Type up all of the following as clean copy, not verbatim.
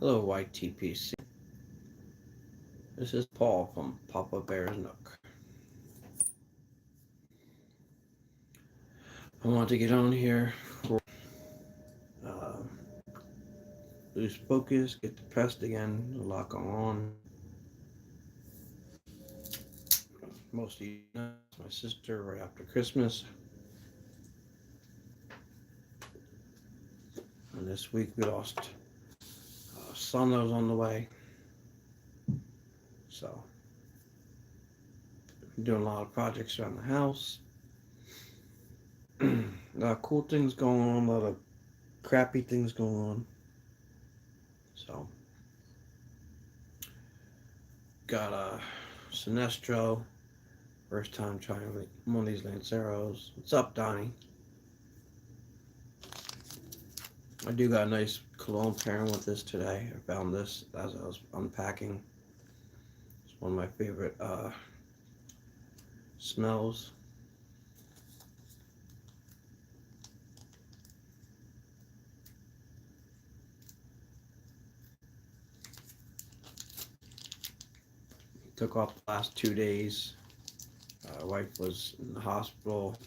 Hello, YTPC. This is Paul from Papa Bear's Nook. I want to get on here for uh, lose focus, get depressed again, a lot going on. Most of you know, my sister right after Christmas. And this week we lost a son that was on the way. So, I'm doing a lot of projects around the house. A lot of cool things going on, a lot of crappy things going on. So, got a Sinistro. First time trying one of these Lanceros. What's up, Donnie? I do got a nice cologne pairing with this today. I found this as I was unpacking. It's one of my favorite smells. Took off the last 2 days. Wife was in the hospital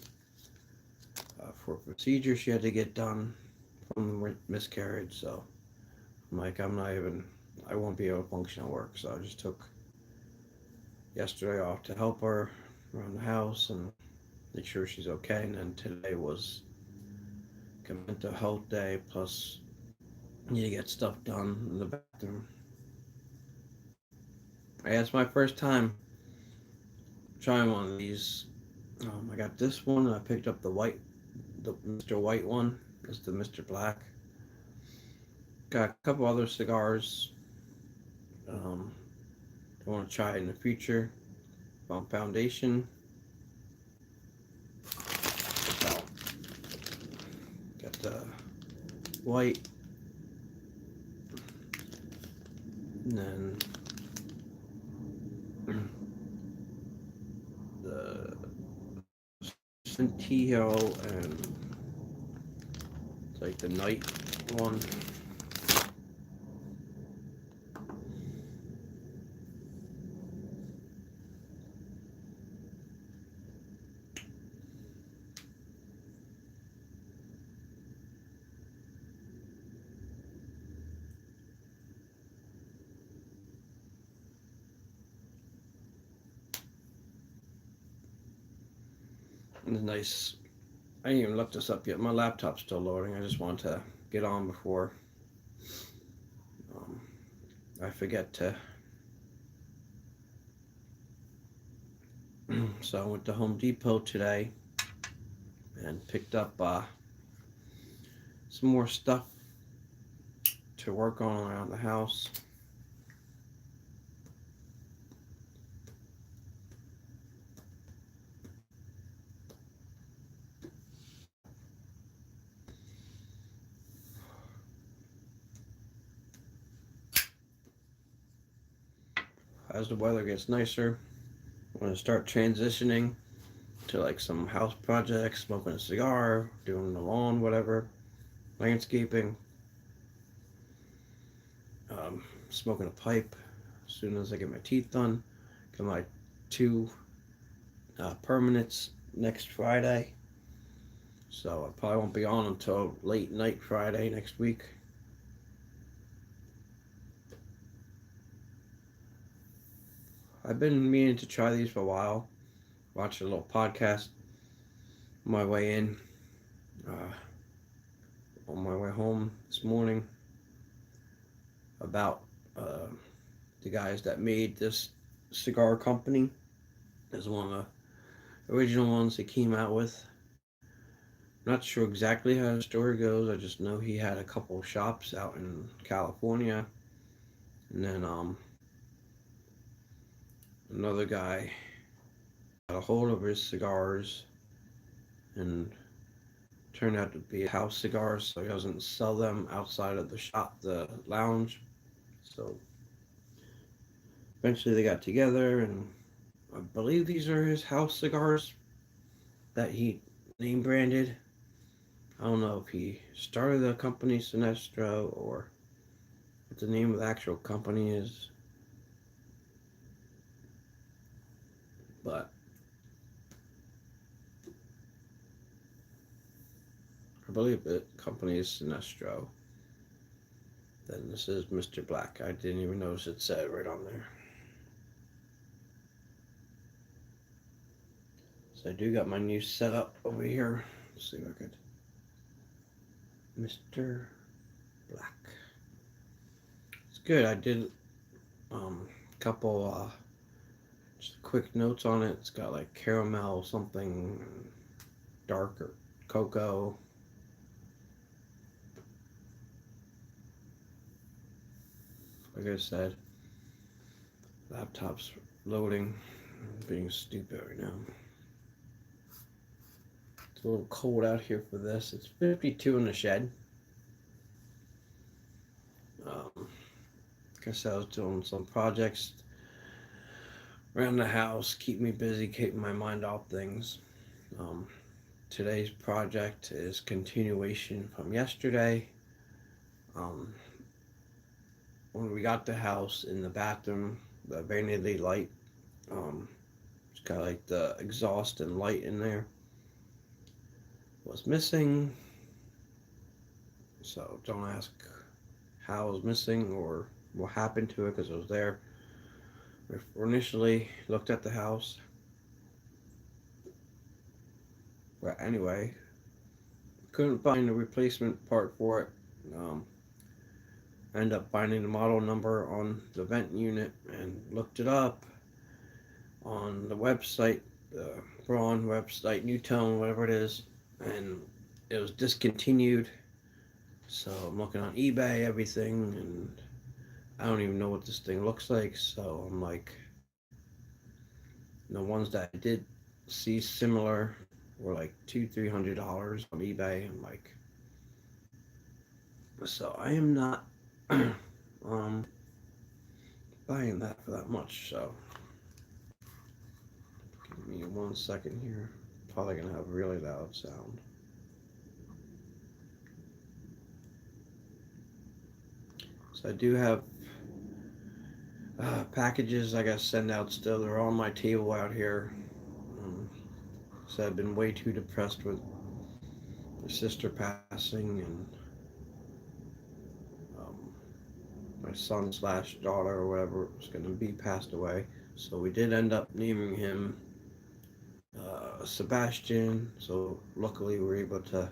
for a procedure she had to get done from the miscarriage. So I'm like, I won't be able to function at work. So I just took yesterday off to help her around the house and make sure she's okay. And then today was a mental health day, plus I need to get stuff done in the bathroom. Yeah, it's my first time trying one of these. I got this one. I picked up the Mr. White one. It's the Mr. Black. Got a couple other cigars. I want to try it in the future. Found Foundation. So, got the white. And then the Centillo and it's like the night one. And the nice. I didn't even look this up yet. My laptop's still loading. I just want to get on before I forget to. So I went to Home Depot today and picked up some more stuff to work on around the house. As the weather gets nicer, I'm going to start transitioning to like some house projects, smoking a cigar, doing the lawn, whatever, landscaping, smoking a pipe as soon as I get my teeth done. Got my 2 permanents next Friday, so I probably won't be on until late night Friday next week. I've been meaning to try these for a while. Watched a little podcast on my way in, on my way home this morning about the guys that made this cigar company. This is one of the original ones he came out with. Not sure exactly how the story goes. I just know he had a couple shops out in California, and then another guy got a hold of his cigars and turned out to be house cigars, so he doesn't sell them outside of the shop, the lounge. So eventually they got together, and I believe these are his house cigars that he name branded. I don't know if he started the company Sinistro or what the name of the actual company is, but I believe the company is Sinistro. Then this is Mr. Black. I didn't even notice it said right on there. So I do got my new setup over here. Let's see if I could. Mr. Black. It's good. I did a couple just quick notes on it. It's got like caramel, something darker, cocoa. Like I said, laptop's loading. I'm being stupid right now. It's a little cold out here for this. It's 52 in the shed. Like I said, I was doing some projects around the house, keep me busy, keeping my mind off things. Today's project is continuation from yesterday. When we got the house, in the bathroom, the vanity light, it's got like the exhaust and light in there, was missing. So don't ask how it was missing or what happened to it, because it was there. We initially looked at the house, but anyway, couldn't find a replacement part for it. Ended up finding the model number on the vent unit and looked it up on the website, the Braun website, Newtone, whatever it is, and it was discontinued. So I'm looking on eBay, everything, and I don't even know what this thing looks like. So I'm like, the ones that I did see similar were like $200-300 on eBay. I'm like, so I am not buying that for that much. So give me 1 second here. Probably gonna have really loud sound. So I do have packages I gotta send out still. They're on my table out here. So I've been way too depressed with my sister passing and my son slash daughter or whatever was gonna be passed away. So we did end up naming him Sebastian. So luckily we were able to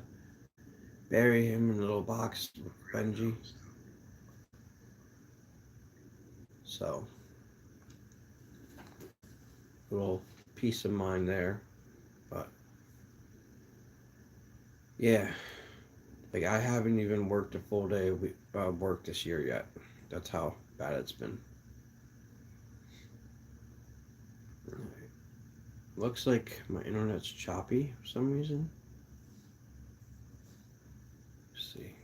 bury him in a little box with Benji. So a little peace of mind there. But yeah, like I haven't even worked a full day of work this year yet. That's how bad it's been. Right. Looks like my internet's choppy for some reason. Let's see.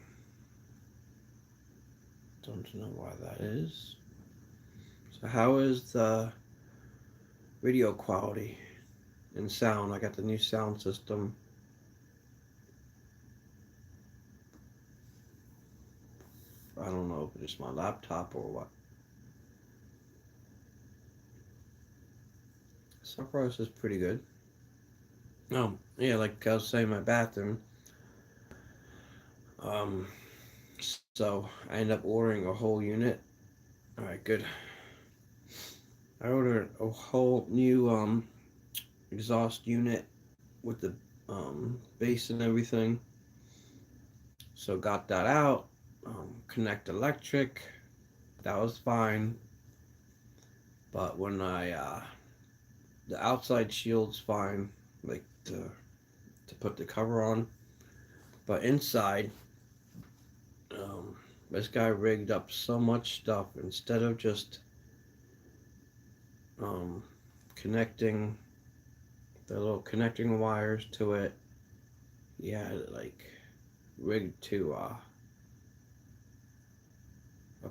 Don't know why that is. So how is the video quality and sound? I got the new sound system. I don't know if it's my laptop or what. So far this is pretty good. Yeah, like I was saying, my bathroom. So I ended up ordering a whole unit. Alright, good. I ordered a whole new exhaust unit with the base and everything. So got that out. Connect electric. That was fine. But when the outside shield's fine, like to put the cover on. But inside, this guy rigged up so much stuff. Instead of just connecting the little connecting wires to it, he had it like rigged to a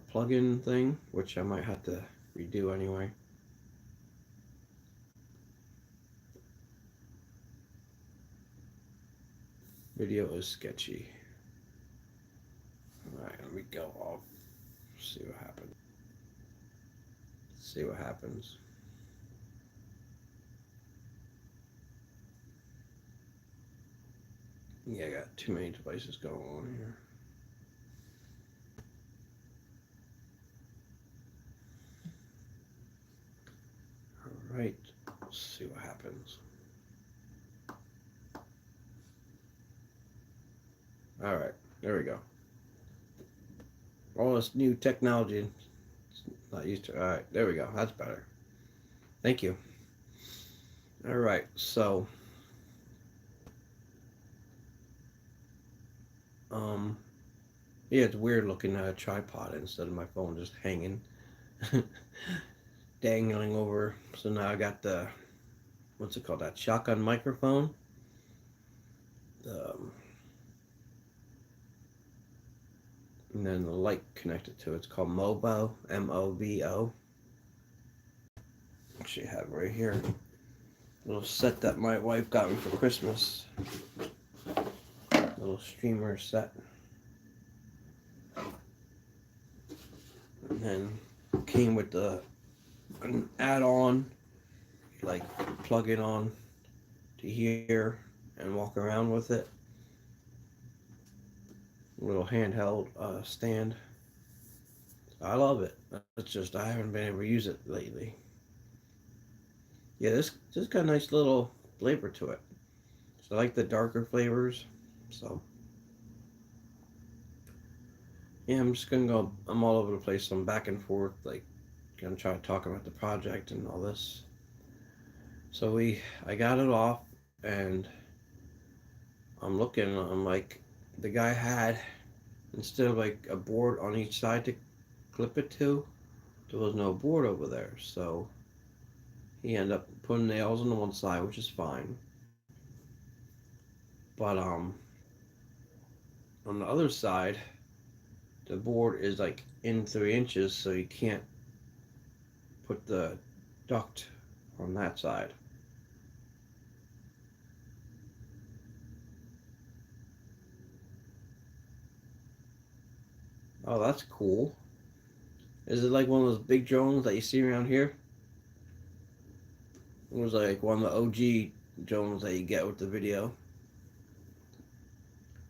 plug-in thing, which I might have to redo anyway. Video is sketchy. Alright, let me go off See what happens. See what happens. Yeah, I got too many devices going on here. Alright, let's see what happens. Alright, there we go. All this new technology. Not used to. Alright, there we go. That's better. Thank you. Alright, so yeah, it's weird looking at a tripod instead of my phone just hanging dangling over. So now I got the, what's it called, that shotgun microphone. And then the light connected to it. It's called Mobo, M-O-B-O. Actually have it right here. Little set that my wife got me for Christmas. Little streamer set. And then came with an add-on. Like plug it on to here and walk around with it. Little handheld stand. I love it. It's just I haven't been able to use it lately. Yeah, this got a nice little flavor to it. So I like the darker flavors. So yeah, I'm just gonna go. I'm all over the place. I'm back and forth, like gonna try to talk about the project and all this. So I got it off, and I'm looking. I'm like, the guy had, instead of like a board on each side to clip it to, there was no board over there. So he ended up putting nails on the one side, which is fine. But on the other side, the board is like in 3 inches, so you can't put the duct on that side. Oh, that's cool. Is it like one of those big drones that you see around here? It was like one of the OG drones that you get with the video.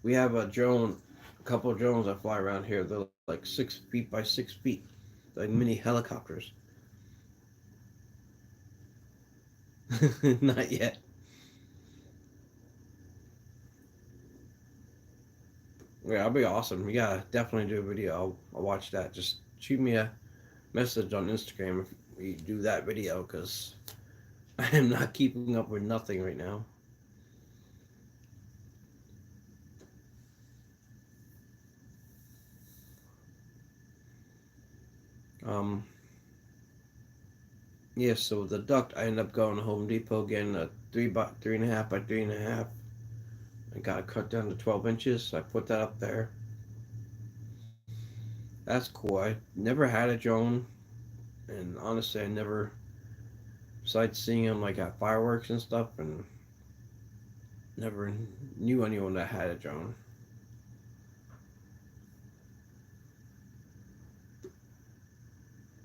We have a couple of drones that fly around here. They're like 6 feet by 6 feet, like mini helicopters. Not yet. Yeah, that'll be awesome. You gotta definitely do a video. I'll watch that. Just shoot me a message on Instagram if you do that video, because I am not keeping up with nothing right now. Um, yeah, so the duct, I ended up going to Home Depot getting a 3.5 by 3.5. I got it cut down to 12 inches. So I put that up there. That's cool. I never had a drone, and honestly, I never, besides seeing them like at fireworks and stuff, and never knew anyone that had a drone.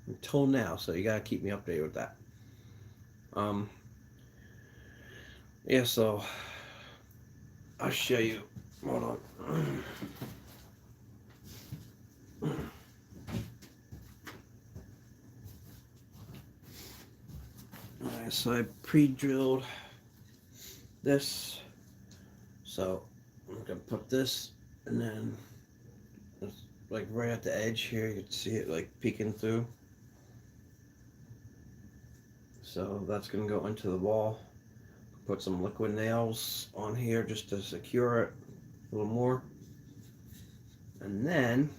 Until now, so you gotta keep me updated with that. Yeah, so I'll show you. Hold on. Alright, so I pre-drilled this. So I'm gonna put this, and then it's like right at the edge here. You can see it like peeking through. So that's gonna go into the wall. Put some liquid nails on here just to secure it a little more. And then,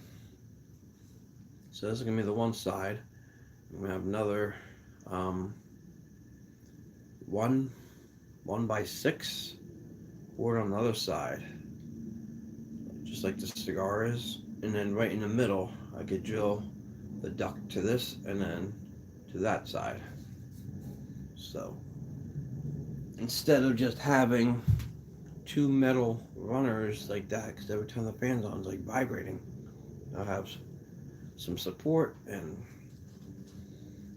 so this is gonna be the one side. I'm gonna have another 1x6 board on the other side, just like the cigar is. And then right in the middle, I could drill the duct to this and then to that side. So instead of just having two metal runners like that, because every time the fan's on, it's like vibrating, I'll have some support, and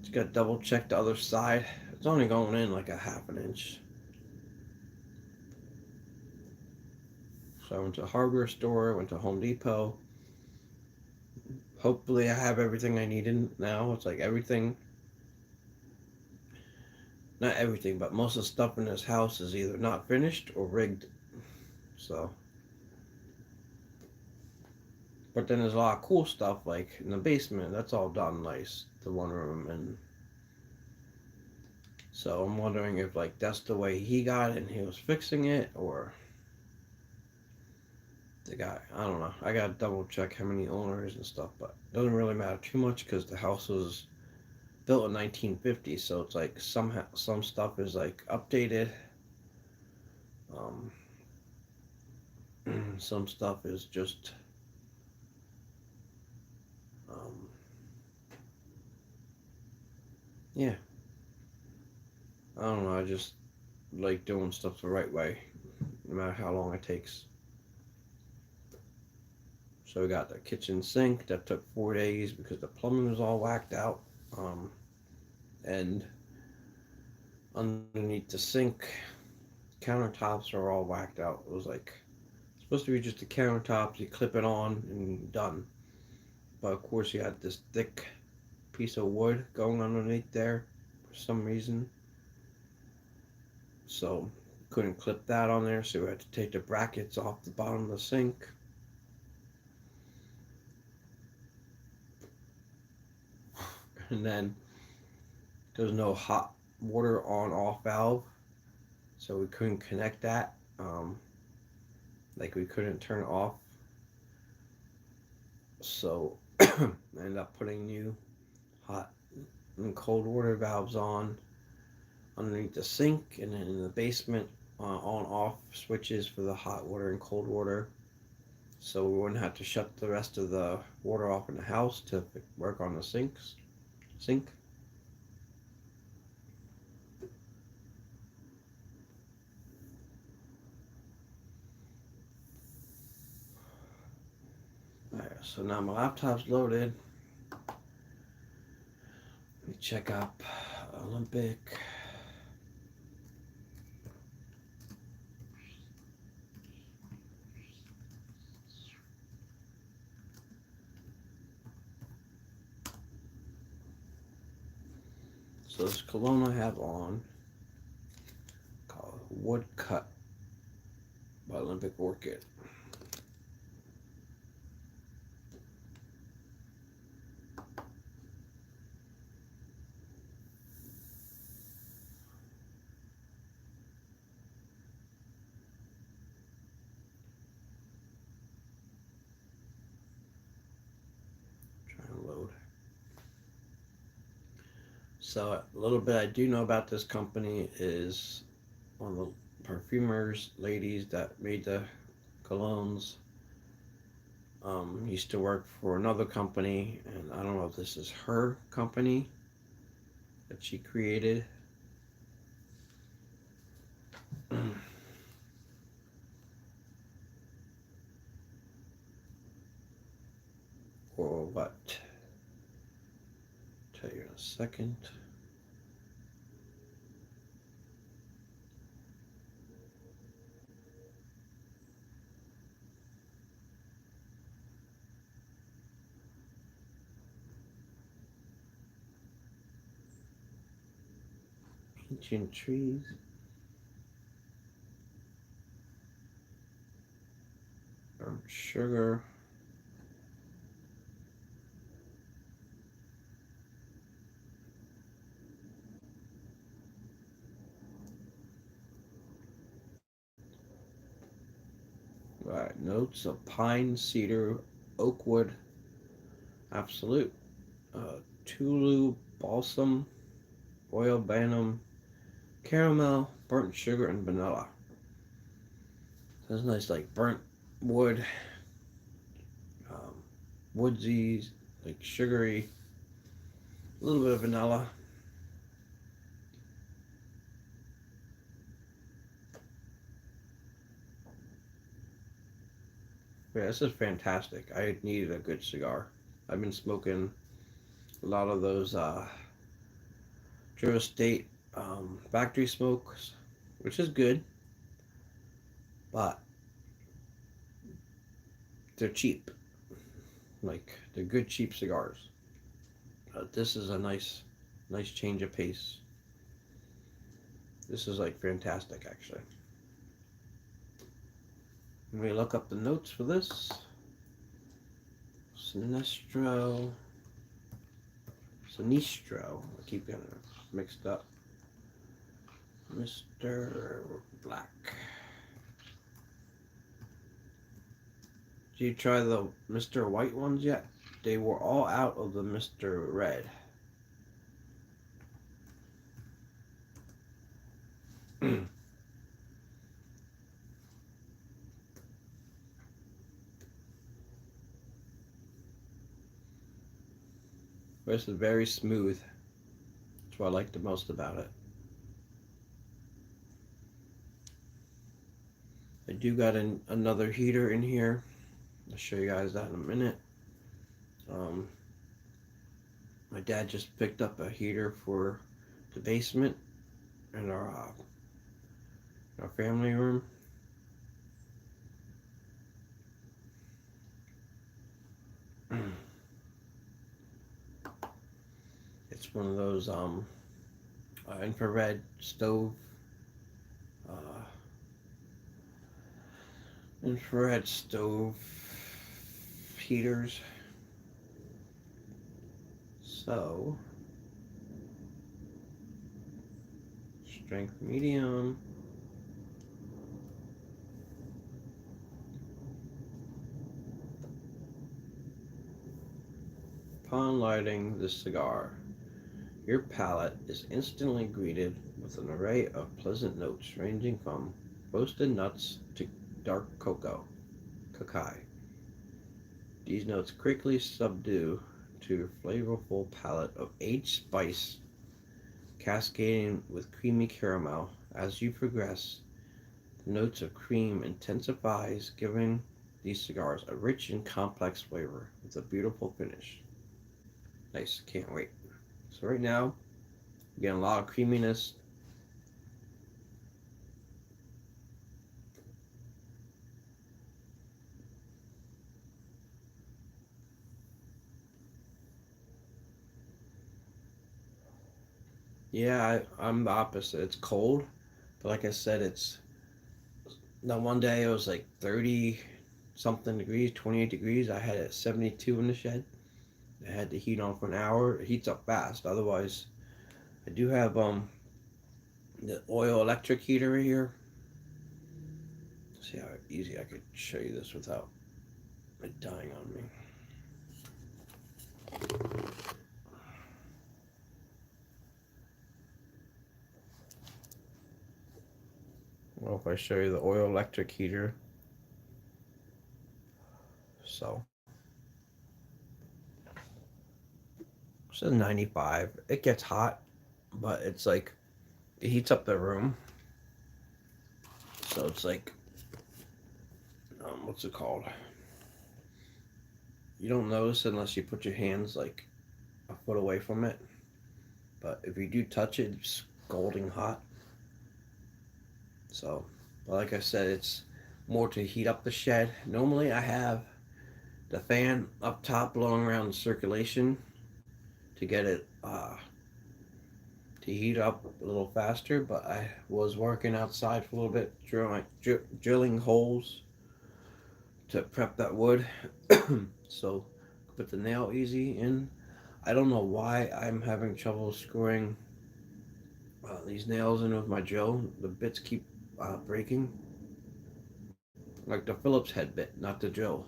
just got to double check the other side. It's only going in like a half an inch. So I went to a hardware store, went to Home Depot. Hopefully I have everything I needed now. It's like everything, not everything, but most of the stuff in this house is either not finished or rigged. So, but then there's a lot of cool stuff like in the basement. That's all done nice. The one room, and so I'm wondering if like that's the way he got it and he was fixing it, or the guy. I don't know. I gotta double check how many owners and stuff, but it doesn't really matter too much because the house was built in 1950, so it's like some stuff is like updated. Um, some stuff is just um, yeah. I don't know. I just like doing stuff the right way, no matter how long it takes. So we got the kitchen sink that took 4 days because the plumbing was all whacked out. And underneath the sink, countertops are all whacked out. It was like supposed to be just the countertops. You clip it on and done. But of course, you had this thick piece of wood going underneath there for some reason. So couldn't clip that on there. So we had to take the brackets off the bottom of the sink. And then there's no hot water on off valve, so we couldn't connect that. Like we couldn't turn it off. So I ended up putting new hot and cold water valves on underneath the sink, and then in the basement on off switches for the hot water and cold water. So we wouldn't have to shut the rest of the water off in the house to work on the sink. Alright, so now my laptop's loaded. Let me check up Olympic. So this cologne I have on, called Woodcut by Olympic Orchid. Trying to load. So a little bit I do know about this company is one of the perfumers ladies that made the colognes used to work for another company, and I don't know if this is her company that she created. Or what? Tell you in a second. Ancient trees. Sugar. Right, notes of pine, cedar, oak wood, absolute, Tulu, balsam, oil, banum, caramel, burnt sugar, and vanilla. So it's nice, like burnt wood, um, woodsy, like sugary, a little bit of vanilla. Yeah, this is fantastic. I needed a good cigar. I've been smoking a lot of those Drew Estate factory smokes, which is good, but they're cheap. Like, they're good cheap cigars. This is a nice change of pace. This is like fantastic, actually. Let me look up the notes for this. Sinistro. I keep getting it mixed up. Mr. Black. Did you try the Mr. White ones yet? They were all out of the Mr. Red. This is very smooth. That's what I like the most about it. I do got another heater in here. I'll show you guys that in a minute. My dad just picked up a heater for the basement in our family room. It's one of those infrared stove heaters. So, strength medium. Upon lighting the cigar, your palate is instantly greeted with an array of pleasant notes ranging from roasted nuts to dark cacao. These notes quickly subdue to your flavorful palate of aged spice, cascading with creamy caramel. As you progress, the notes of cream intensifies, giving these cigars a rich and complex flavor with a beautiful finish. Nice, can't wait. So right now, I'm getting a lot of creaminess. Yeah, I'm the opposite. It's cold, but like I said, it's now one day it was like 30 something degrees, 28 degrees. I had it at 72 in the shed. I had the heat on for an hour. It heats up fast. Otherwise, I do have the oil electric heater right here. Let's see how easy I could show you this without it dying on me. Well, if I show you the oil electric heater, so it says 95. It gets hot, but it's like it heats up the room. So it's like, what's it called? You don't notice unless you put your hands like a foot away from it. But if you do touch it, it's scalding hot. So, but like I said, it's more to heat up the shed. Normally I have the fan up top blowing around the circulation to get it to heat up a little faster, but I was working outside for a little bit, drilling holes to prep that wood. So put the nail easy in. I don't know why I'm having trouble screwing these nails in with my drill. The bits keep breaking, like the Phillips head bit, not the drill.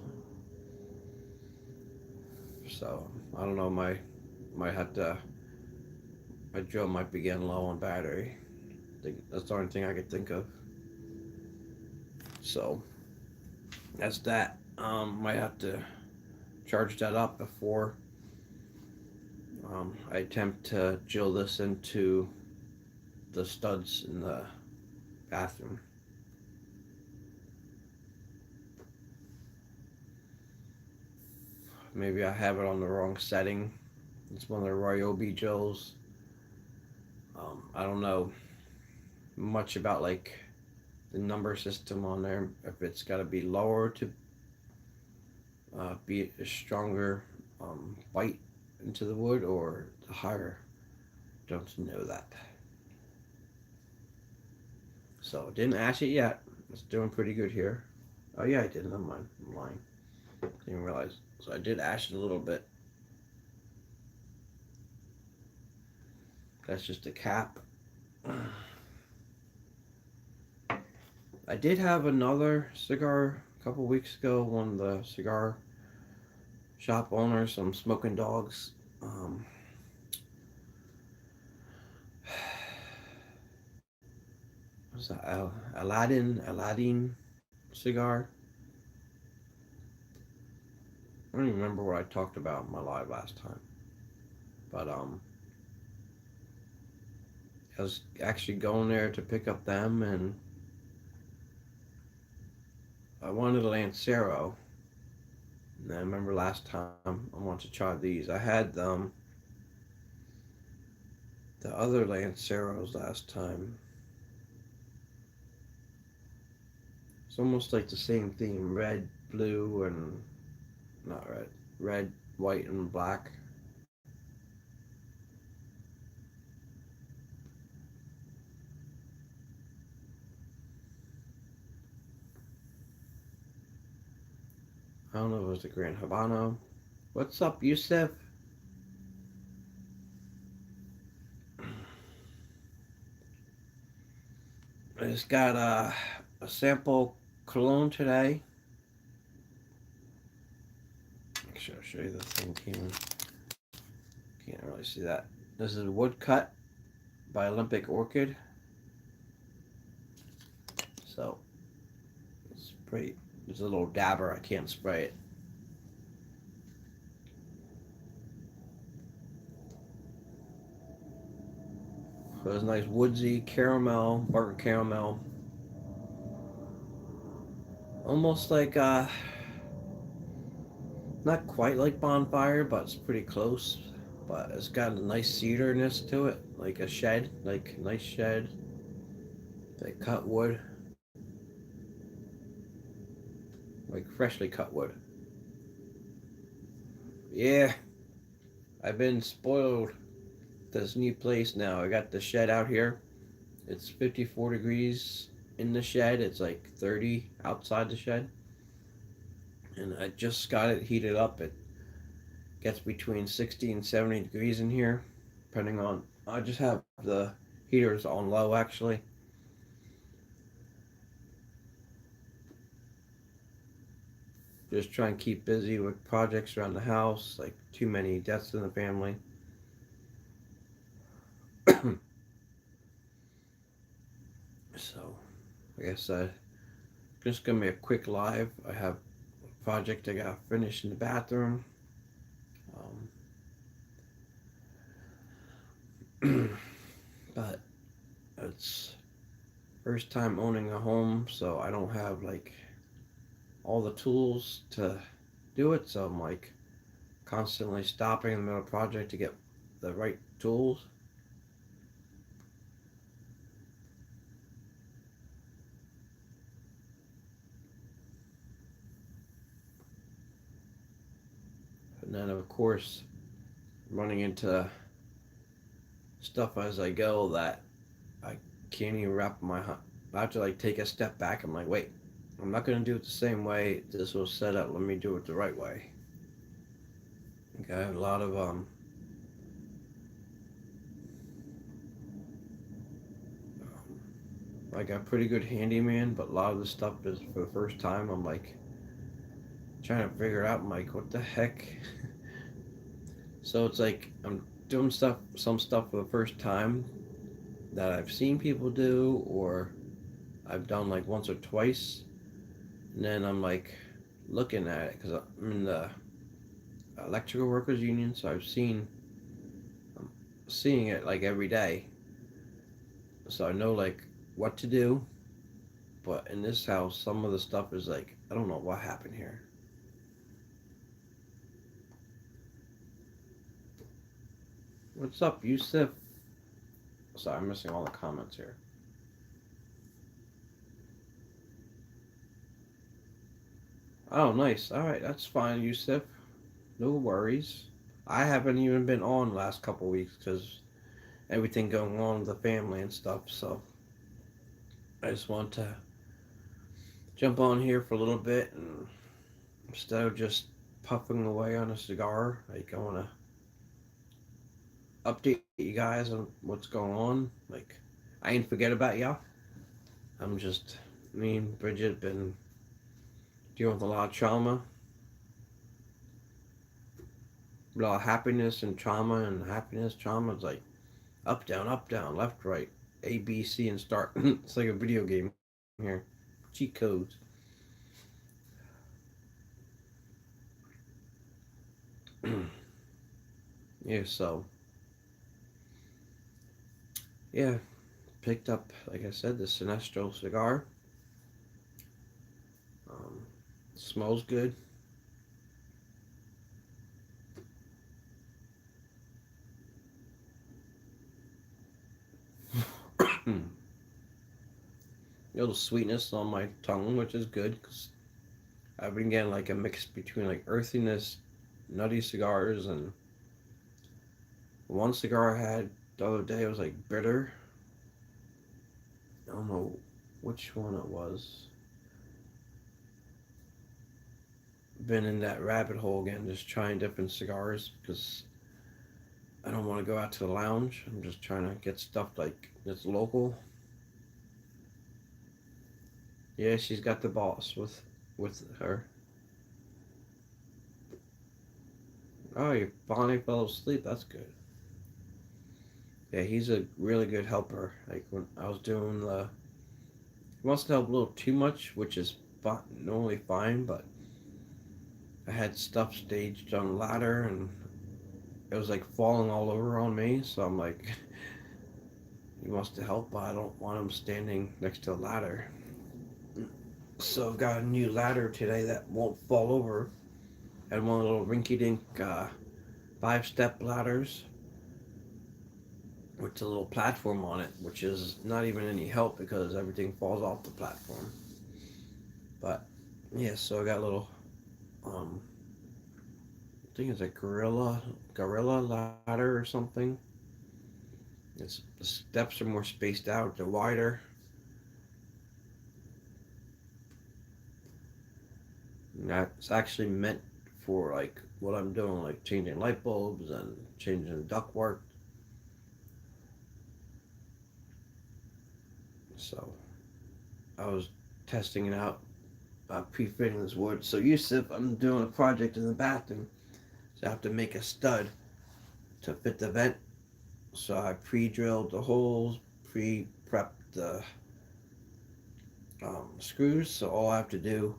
So I don't know. Might have to. My drill might be getting low on battery. That's the only thing I could think of. So that's that. Might have to charge that up before I attempt to drill this into the studs in the bathroom. maybe I have it on the wrong setting. It's one of the Ryobi Joes. I don't know much about like the number system on there. If it's got to be lower to be a stronger bite into the wood, or the higher. Don't know that. So didn't ash it yet. It's doing pretty good here. Oh yeah, I did. Never mind. I'm lying. Didn't realize. So I did ash it a little bit. That's just a cap. I did have another cigar a couple weeks ago. One of the cigar shop owners, some smoking dogs. What's that? Aladdin cigar. I don't even remember what I talked about in my live last time. But I was actually going there to pick up them, and I wanted a Lancero. And I remember last time I wanted to try these. I had the other Lanceros last time. It's almost like the same theme: red, blue, and not red, red, white, and black. I don't know if it was the Grand Habano. What's up, Yusef? I just got a sample cologne today. Actually, I'll show you the thing. Can't really see that. This is Woodcut by Olympic Orchid. So it's pretty. There's a little dabber. I can't spray it. So it's nice woodsy caramel, burnt caramel. Almost like not quite like bonfire, but it's pretty close. But it's got a nice cedar-ness to it, like a shed, like a nice shed. Like cut wood. Like freshly cut wood. Yeah, I've been spoiled this new place now. I got the shed out here. It's 54 degrees in the shed. It's like 30 outside the shed. And I just got it heated up. It gets between 60 and 70 degrees in here, depending on. I just have the heaters on low actually. Just try and keep busy with projects around the house, like too many deaths in the family. So, I guess just gonna be a quick live. I have a project I gotta finish in the bathroom. But it's first time owning a home, so I don't have like all the tools to do it. So I'm like constantly stopping in the middle of the project to get the right tools. And then of course running into stuff as I go that I can't even wrap my. I have to like take a step back. I'm like, wait, I'm not gonna do it the same way this was set up. Let me do it the right way. Okay, I have a lot of like a pretty good handyman, but a lot of the stuff is for the first time. I'm like trying to figure it out. I'm like, what the heck? So it's like I'm doing some stuff for the first time that I've seen people do, or I've done like once or twice, and then I'm like looking at it because I'm in the electrical workers union, so I'm seeing it like every day, so I know like what to do. But in this house, some of the stuff is like, I don't know what happened here. What's up, Yusuf? Sorry, I'm missing all the comments here. Oh, nice. All right, that's fine, Yusuf. No worries. I haven't even been on the last couple weeks because everything going on with the family and stuff. So I just want to jump on here for a little bit, and instead of just puffing away on a cigar, like I want to update you guys on what's going on. Like I ain't forget about y'all. I'm just me and Bridget been dealing with a lot of trauma, a lot of happiness and trauma, and happiness trauma is like up down, left right, A B C and start. It's like a video game here, cheat codes. Yeah, so yeah, picked up, like I said, the Sinistro cigar. Um, Smells good. A little sweetness on my tongue, which is good because I've been getting like a mix between like earthiness, nutty cigars, and one cigar I had the other day was like bitter. I don't know which one it was. Been in that rabbit hole again, just trying different cigars because I don't want to go out to the lounge. I'm just trying to get stuff like that's local. Yeah, she's got the boss with her. Oh, you finally fell asleep. That's good. Yeah, he's a really good helper. Like when I was doing the, he wants to help a little too much, which is normally fine. But I had stuff staged on a ladder, and it was like falling all over on me. So I'm like, he wants to help, but I don't want him standing next to a ladder. So I've got a new ladder today that won't fall over, and one of the little rinky-dink 5-step ladders with a little platform on it, which is not even any help because everything falls off the platform. But yeah, so I got a little, um, I think it's a gorilla ladder or something. It's the steps are more spaced out, they're wider. And that's actually meant for like what I'm doing, like changing light bulbs and changing ductwork. So I was testing it out, pre-fitting this wood. So Yusuf, I'm doing a project in the bathroom, so I have to make a stud to fit the vent. So I pre-drilled the holes, pre-prepped the screws. So all I have to do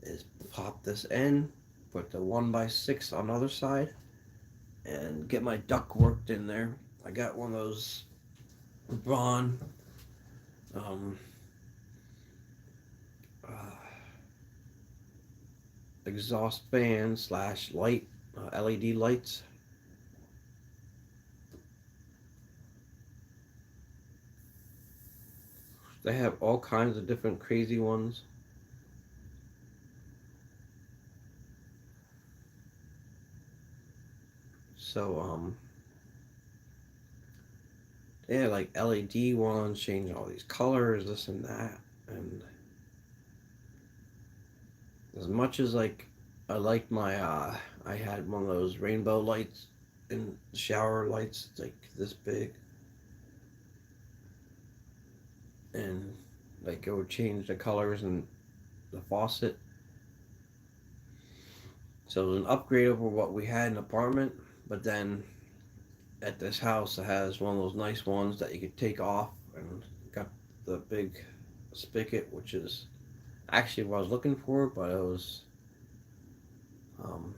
is pop this in, put the 1x6 on the other side, and get my duct worked in there. I got one of those Braun um, uh, exhaust fan slash light, LED lights. They have all kinds of different crazy ones. So yeah, like LED ones, changing all these colors, this and that. And as much as like I liked my I had one of those rainbow lights in shower lights, it's like this big, and like it would change the colors and the faucet. So it was an upgrade over what we had in the apartment, but then at this house it has one of those nice ones that you could take off and got the big spigot, which is actually what I was looking for, but it was um,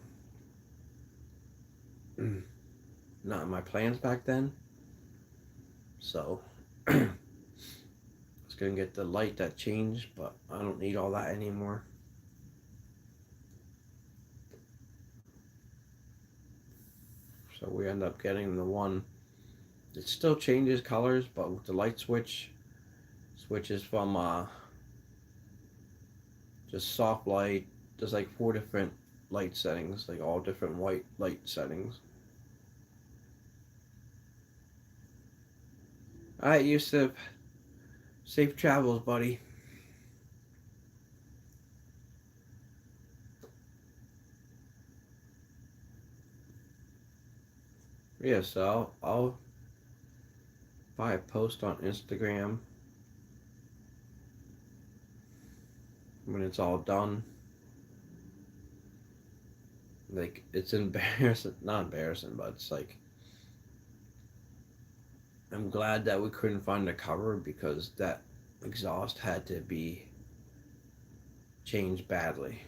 not in my plans back then. So I was gonna get the light that changed, but I don't need all that anymore. So we end up getting the one it still changes colors, but with the light switches from just soft light. There's like 4 different light settings, like all different white light settings. All right, Yusuf, safe travels, buddy. Yeah, so I'll probably post on Instagram when it's all done. Like, it's embarrassing, not embarrassing, but it's like, I'm glad that we couldn't find a cover because that exhaust had to be changed badly.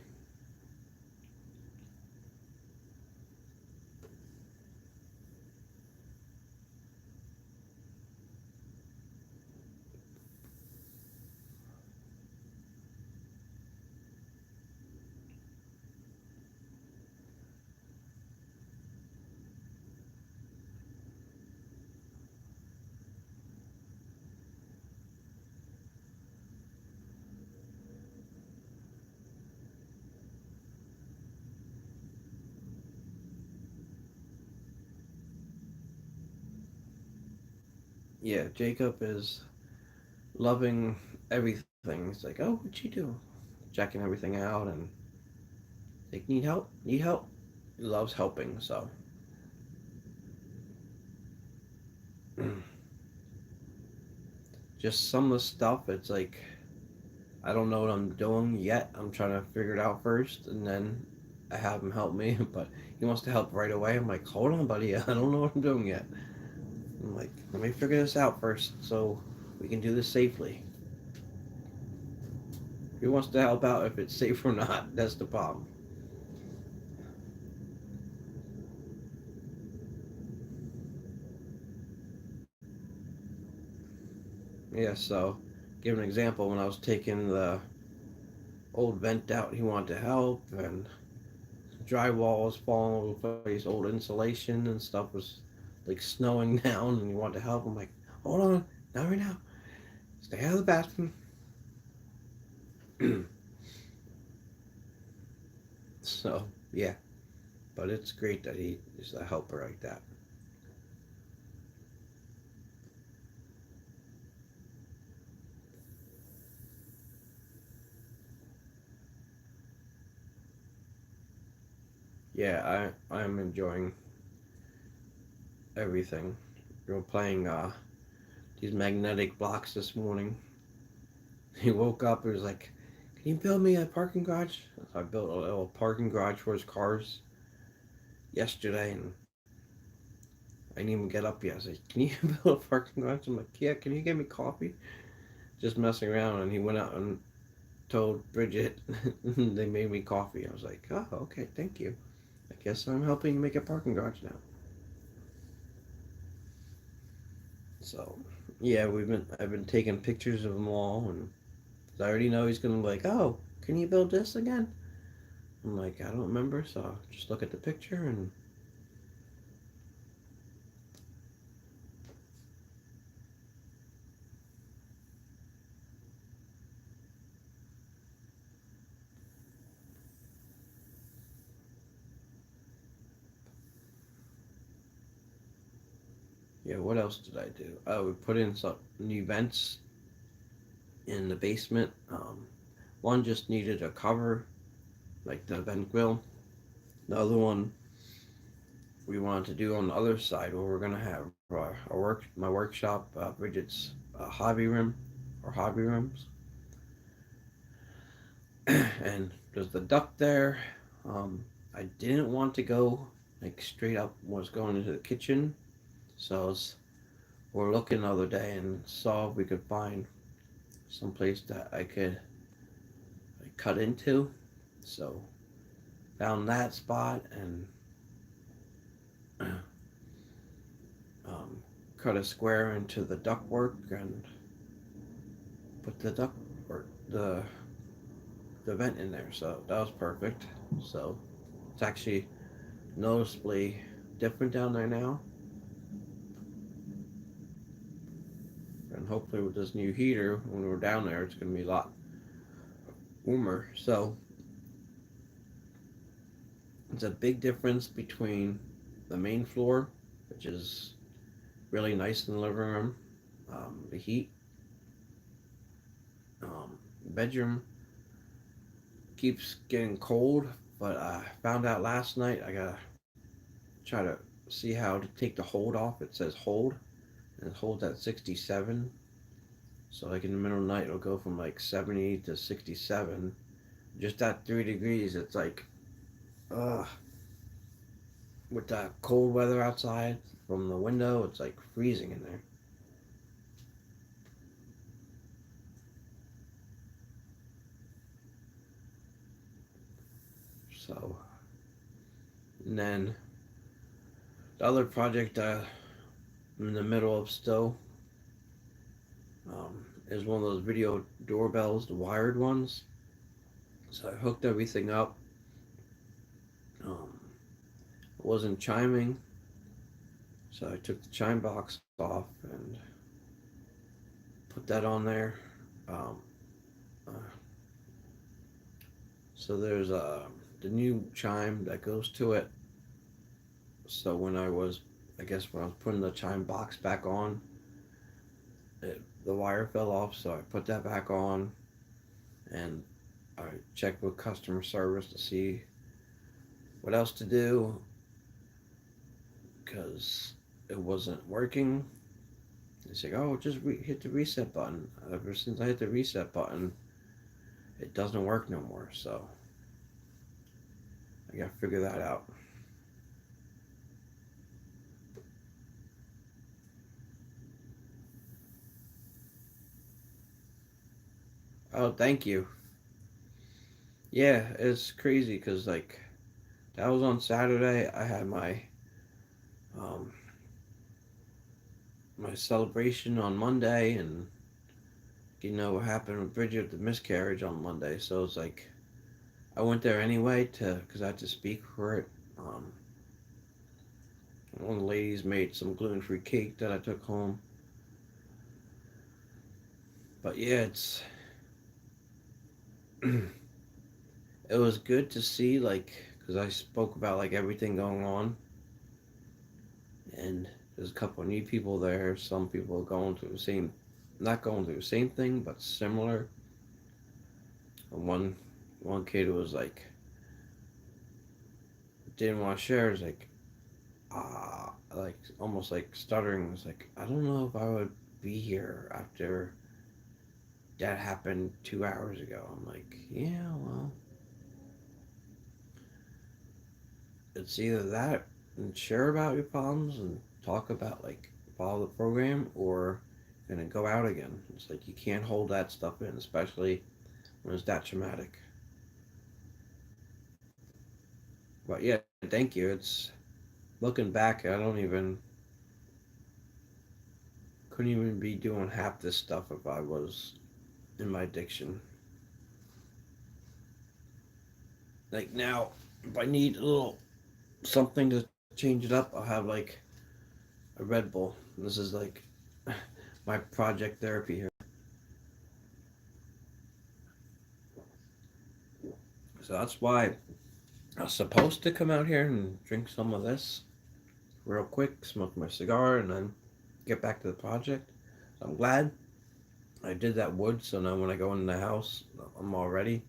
Yeah, Jacob is loving everything. He's like, "Oh, what'd you do?" Checking everything out and like, "Need help? Need help?" He loves helping, so just some of the stuff. It's like I don't know what I'm doing yet. I'm trying to figure it out first, and then I have him help me. But he wants to help right away. I'm like, "Hold on, buddy. I don't know what I'm doing yet." I'm like, "Let me figure this out first, so we can do this safely." He wants to help out if it's safe or not. That's the problem. Yeah, so give an example. When I was taking the old vent out, he wanted to help, and drywall was falling over the place, old insulation and stuff was like snowing down, and he wanted to help. I'm like, hold on, not right now. Stay out of the bathroom. So, yeah, but it's great that he is a helper like that. Yeah, I'm enjoying everything. We were playing these magnetic blocks this morning. He woke up and was like, "Can you build me a parking garage?" So I built a little parking garage for his cars yesterday, and I didn't even get up yet. I was like, "Can you build a parking garage?" I'm like, "Yeah, can you get me coffee?" Just messing around, and he went out and told Bridget they made me coffee. I was like, "Oh, okay, thank you. I guess I'm helping you make a parking garage now." So, yeah, I've been taking pictures of them all, and I already know he's gonna be like, "Oh, can you build this again?" I'm like, "I don't remember," so just look at the picture and yeah. What else did I do? Oh, we put in some new vents in the basement. One just needed a cover, like the vent grill. The other one we wanted to do on the other side where we're gonna have my workshop, Bridget's hobby room or hobby rooms, and there's the duct there. I didn't want to go like straight up was going into the kitchen, so we're looking the other day and saw if we could find some place that I could like, cut into. So found that spot and um, cut a square into the ductwork and put the duct or the vent in there. So that was perfect. So it's actually noticeably different down there now. hopefully with this new heater, when we're down there, it's going to be a lot warmer. So it's a big difference between the main floor, which is really nice in the living room, the heat. Bedroom keeps getting cold, but I found out last night I gotta try to see how to take the hold off. It says hold, and it holds at 67. So like in the middle of the night, it'll go from like 70 to 67. Just at 3 degrees, it's like, ugh. With that cold weather outside from the window, it's like freezing in there. So, and then the other project I'm in the middle of still is one of those video doorbells, the wired ones. So I hooked everything up. It wasn't chiming, so I took the chime box off and put that on there. Um, uh, so there's the new chime that goes to it. So I guess when I was putting the chime box back on, the wire fell off. So I put that back on, and I checked with customer service to see what else to do because it wasn't working. They say, "Oh, just hit the reset button." Ever since I hit the reset button, it doesn't work no more. So I gotta figure that out. Oh, thank you. Yeah, it's crazy because like that was on Saturday. I had um my celebration on Monday, and what happened with Bridget, the miscarriage on Monday. So it's like I went there anyway because I had to speak for it. One of the ladies made some gluten-free cake that I took home. But yeah, it was good to see like because I spoke about like everything going on, and there's a couple of new people there. Some people are going through the same, not going through the same thing, but similar. And one kid was like didn't want to share. It was like almost like stuttering. It was like I don't know if I would be here after that happened 2 hours ago. I'm like, yeah, well, it's either that and share about your problems and talk about like follow the program or gonna go out again. It's like you can't hold that stuff in, especially when it's that traumatic. But yeah, thank you. It's looking back, I don't even couldn't even be doing half this stuff if I was in my addiction. Like now, if I need a little something to change it up, I'll have like a Red Bull. This is like my project therapy here. So that's why I was supposed to come out here and drink some of this real quick, smoke my cigar, and then get back to the project. So I'm glad I did that wood, so now when I go in the house, I'm all ready.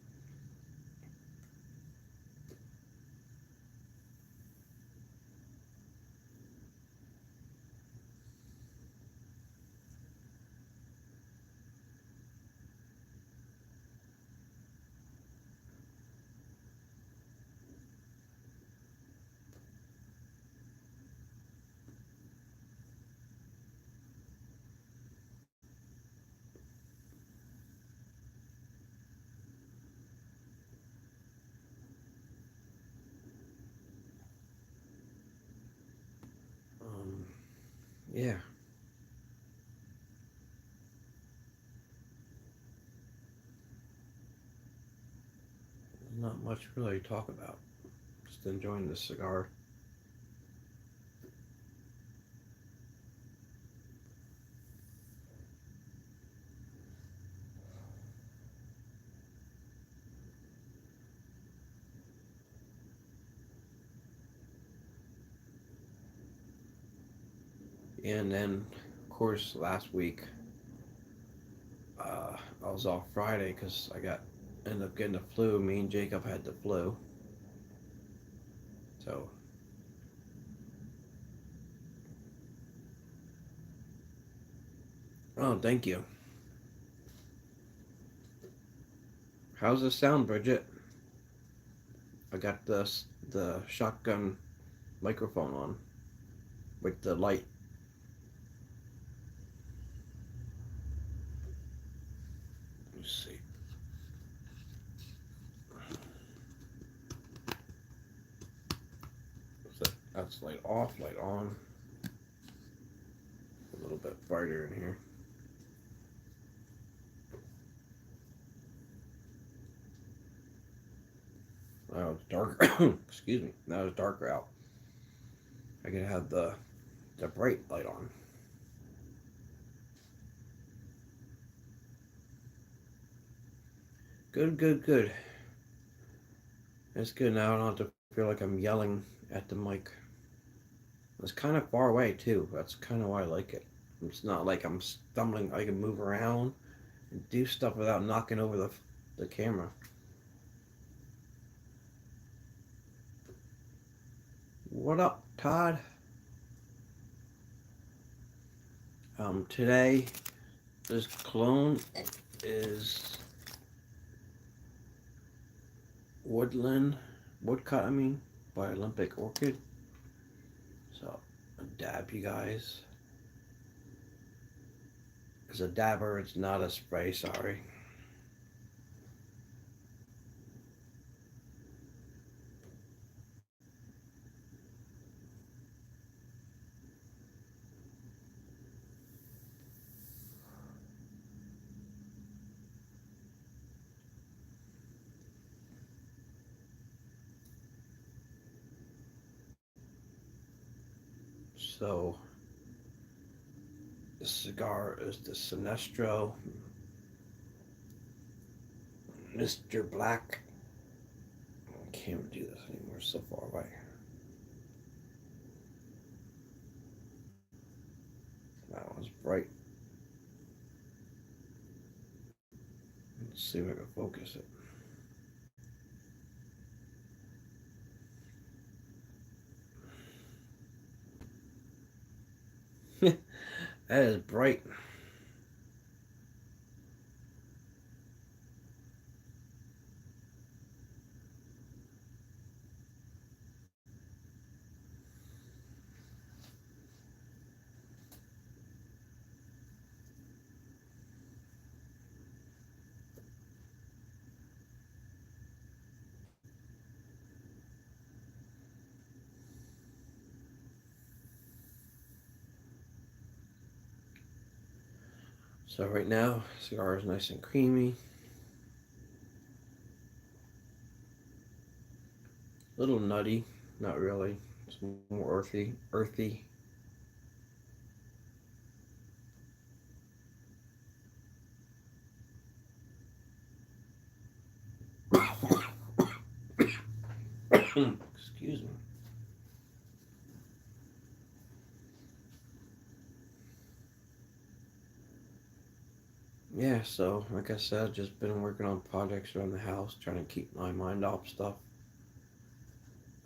Um, yeah, not much really to talk about. Just enjoying this cigar. And then, of course, last week I was off Friday because ended up getting the flu. Me and Jacob had the flu. So, oh, thank you. How's the sound, Bridget? I got the shotgun microphone on with the light. Let's see. That's light off, light on. A little bit brighter in here. Now it's darker. Excuse me. Now it's darker out. I can have the bright light on. Good, good, good. It's good now. I don't have to feel like I'm yelling at the mic. It's kind of far away too. That's kind of why I like it. It's not like I'm stumbling. I can move around and do stuff without knocking over the camera. What up, Todd? Today, this Cologne is woodcut, I mean, by Olympic Orchid. So, a dab, you guys. It's a dabber, it's not a spray, sorry. So, the cigar is the Sinistro Mr. Black. I can't do this anymore, it's so far away. That one's bright. Let's see if I can focus it. That is bright. So right now, cigar is nice and creamy. A little nutty, not really. It's more earthy. Excuse me. Yeah, so like I said, just been working on projects around the house, trying to keep my mind off stuff.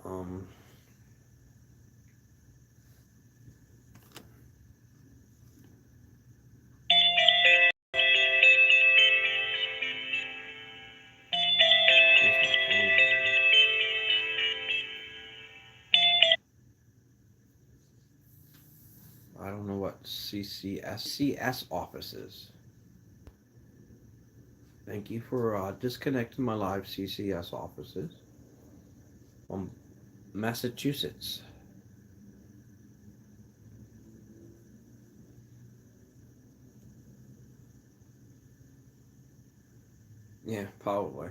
Um, I don't know what CCS office is. Thank you for disconnecting my live CCS offices from Massachusetts. Yeah, probably.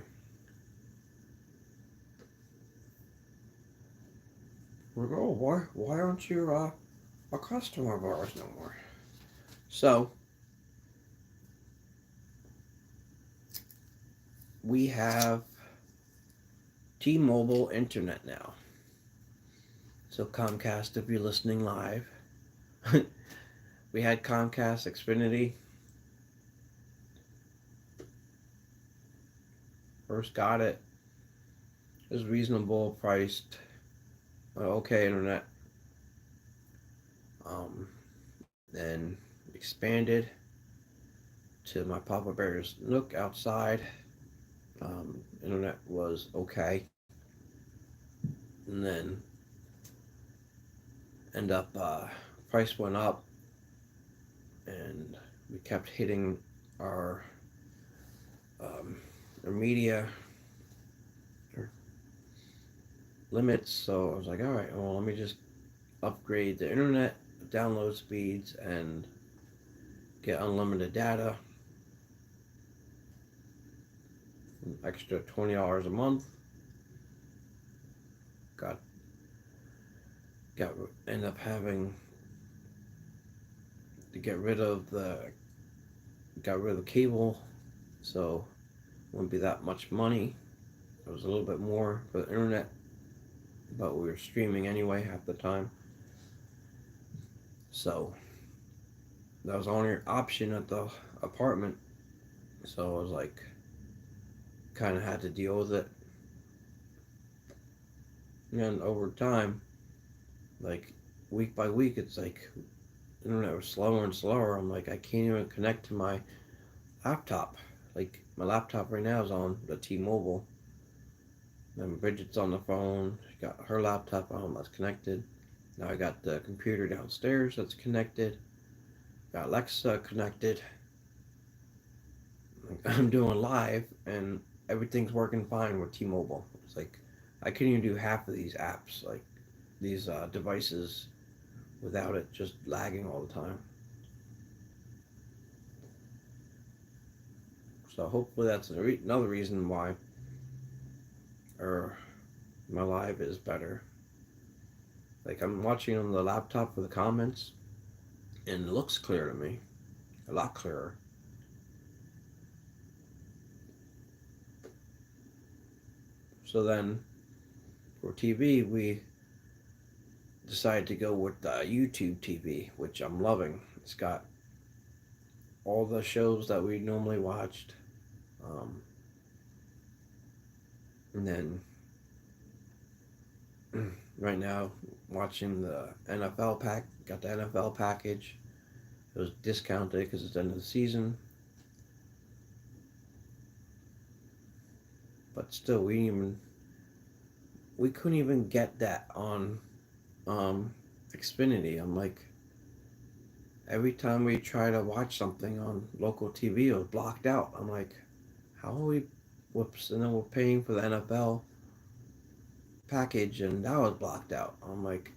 We're like, oh, why aren't you a customer of ours no more? So we have T-Mobile internet now. So Comcast, if you're listening live, We had Comcast, Xfinity. First got it. It was reasonable priced. Okay, internet. Then expanded to my Papa Bear's Nook outside. Internet was okay. And then end up price went up, and we kept hitting our media limits. So I was like, all right, well, let me just upgrade the internet download speeds and get unlimited data. An extra $20 a month. Got End up having to get rid of the cable, so it wouldn't be that much money. It was a little bit more for the internet, but we were streaming anyway half the time. So that was the only option at the apartment. So I was like, kind of had to deal with it. And over time, like week by week, it's like internet was slower and slower. I'm like, I can't even connect to my laptop. Like my laptop right now is on the T-Mobile. Then Bridget's on the phone. She got her laptop on that's connected. Now I got the computer downstairs that's connected. Got Alexa connected. I'm doing live and everything's working fine with T-Mobile. It's like I couldn't even do half of these apps, like these devices, without it just lagging all the time. So hopefully that's another reason why my live is better. Like I'm watching on the laptop for the comments, and it looks clear to me, a lot clearer. So then for TV, we decided to go with YouTube TV, which I'm loving. It's got all the shows that we normally watched. And then right now, watching the NFL pack, got the NFL package. It was discounted because it's the end of the season. But still, we couldn't even get that on Xfinity. I'm like, every time we try to watch something on local TV, it was blocked out. I'm like, how are we? Whoops! And then we're paying for the NFL package, and that was blocked out. I'm like,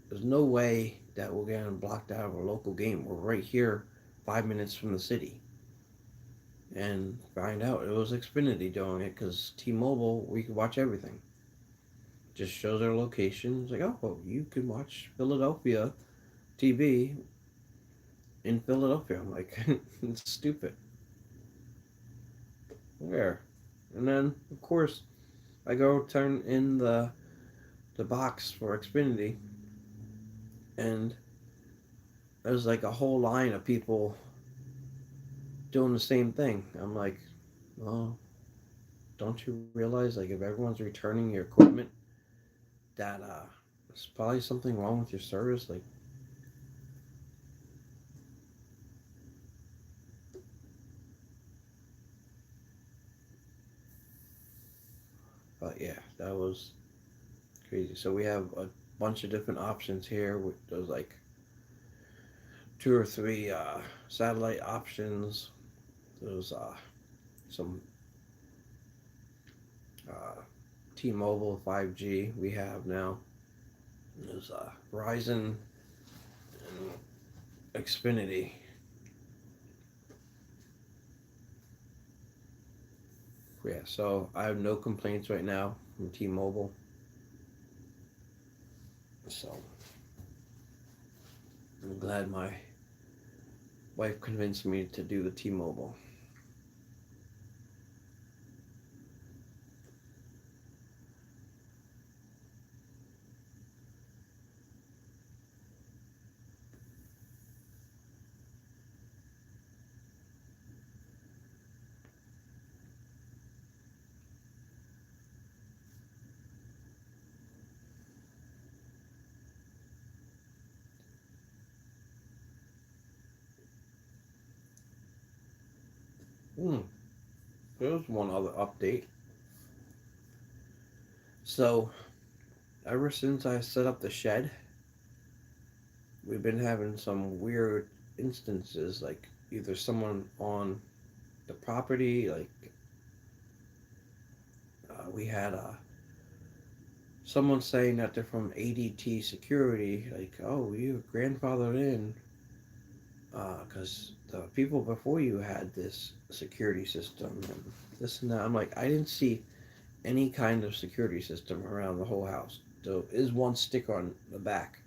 there's no way that we're getting blocked out of a local game. We're right here, 5 minutes from the city. And find out it was Xfinity doing it because T-Mobile, we could watch everything. Just shows our location. It's like, oh, well, you can watch Philadelphia TV in Philadelphia. I'm like, it's stupid. Where? And then, of course, I go turn in the box for Xfinity, and there's like a whole line of people doing the same thing. I'm like, well, don't you realize, like, if everyone's returning your equipment, that there's probably something wrong with your service? Like, but yeah, that was crazy. So we have a bunch of different options here. There's like two or three satellite options. There's some uh, T-Mobile 5G we have now. There's Verizon and Xfinity. Yeah, so I have no complaints right now from T-Mobile. So I'm glad my wife convinced me to do the T-Mobile. Hmm. There's one other update. So, ever since I set up the shed, we've been having some weird instances, like either someone on the property, like we had someone saying that they're from ADT security, like, oh, you grandfathered in, because the people before you had this security system and this and that. I'm like, I didn't see any kind of security system around the whole house. There is one sticker on the back,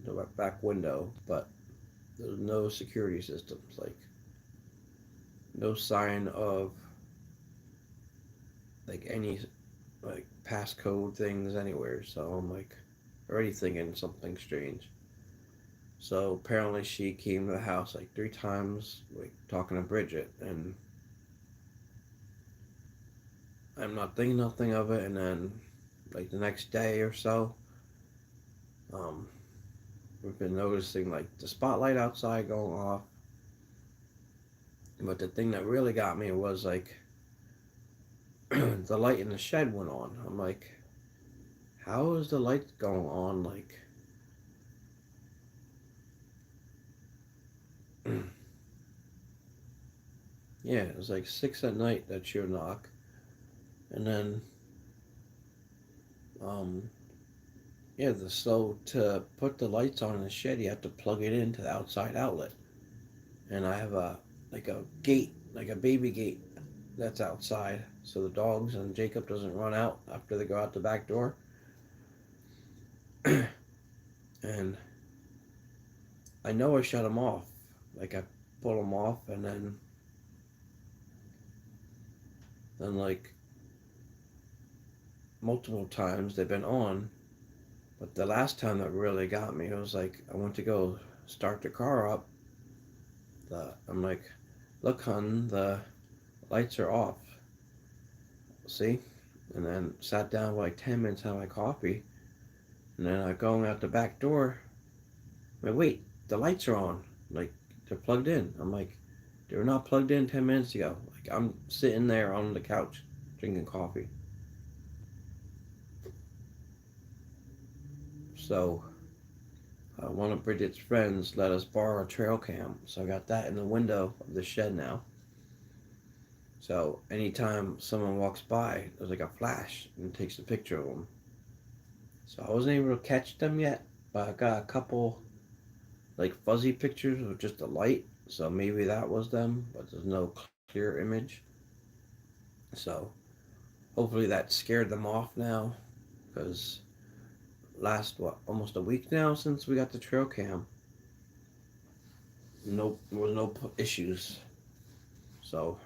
the back window, but there's no security systems, like no sign of like any like passcode things anywhere. So I'm like already thinking something strange. So apparently she came to the house like 3 times, like talking to Bridget, and I'm not thinking nothing of it. And then like the next day or so, um, we've been noticing like the spotlight outside going off. But the thing that really got me was like the light in the shed went on. I'm like, how is the light going on? Like, yeah, it was like 6 at night that she would knock, and then um, yeah, so to put the lights on in the shed, you have to plug it into the outside outlet. And I have a like a gate, like a baby gate that's outside, so the dogs and Jacob doesn't run out after they go out the back door. And I know I shut them off. Like I pull them off, and then like multiple times they've been on. But the last time that really got me, it was like I went to go start the car up. I'm like, look, hun, the lights are off. See? And then sat down for like 10 minutes, had my coffee, and then I go out the back door. I'm like, wait, the lights are on. Like, they're plugged in. I'm like, they were not plugged in 10 minutes ago. Like, I'm sitting there on the couch drinking coffee. So, one of Bridget's friends let us borrow a trail cam. So I got that in the window of the shed now. So anytime someone walks by, there's like a flash and takes a picture of them. So I wasn't able to catch them yet, but I got a couple like fuzzy pictures with just a light. So maybe that was them, but there's no clear image. So hopefully that scared them off now, because last what almost a week now since we got the trail cam, no there was no issues. So,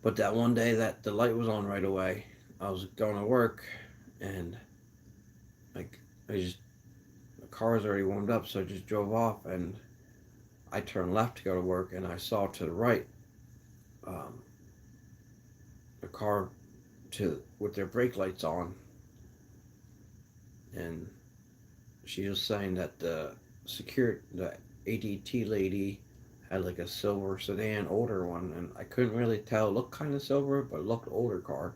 but that one day that the light was on right away, I was going to work, and like I just the car was already warmed up, so I just drove off, and I turned left to go to work, and I saw to the right um, the car to with their brake lights on, and she was saying that the ADT lady had like a silver sedan, older one, and I couldn't really tell. It looked kind of silver, but it looked older car.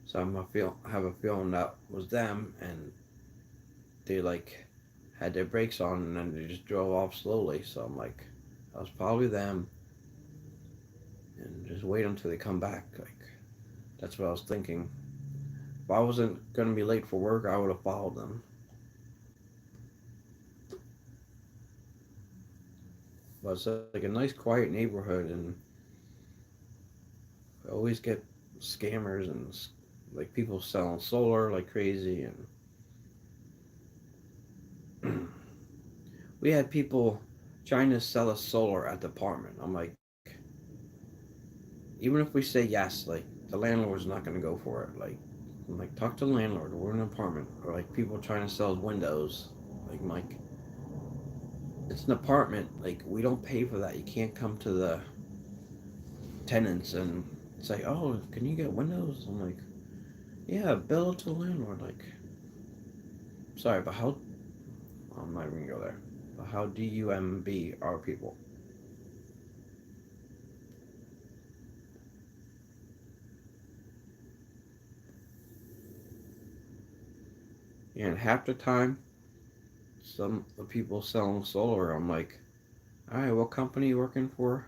So I have a feeling that was them, and they like had their brakes on, and then they just drove off slowly. So I'm like, that was probably them, and just wait until they come back. Like that's what I was thinking. If I wasn't gonna be late for work, I would have followed them. But it's like a nice, quiet neighborhood, and I always get scammers and like people selling solar like crazy, and we had people trying to sell us solar at the apartment. I'm like, even if we say yes, like the landlord's not gonna go for it. Like, I'm like, talk to the landlord. We're in an apartment, or like people trying to sell windows. Like, I'm like, it's an apartment. Like, we don't pay for that. You can't come to the tenants and say, oh, can you get windows? I'm like, yeah, bill it to the landlord. Like, sorry, but how? I'm not even gonna go there. How DUMB are people? And half the time, some of the people selling solar, I'm like, all right, what company you working for?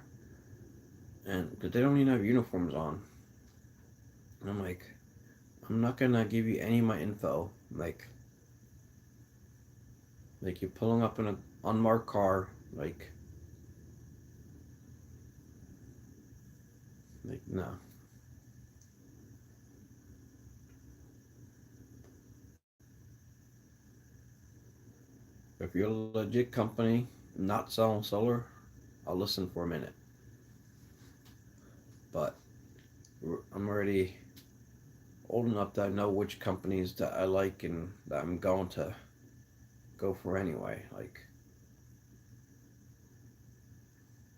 And because they don't even have uniforms on, and I'm like, I'm not gonna give you any of my info. Like you're pulling up in an unmarked car, like no. If you're a legit company not selling solar, I'll listen for a minute. But I'm already old enough that I know which companies that I like and that I'm going to go for anyway. Like,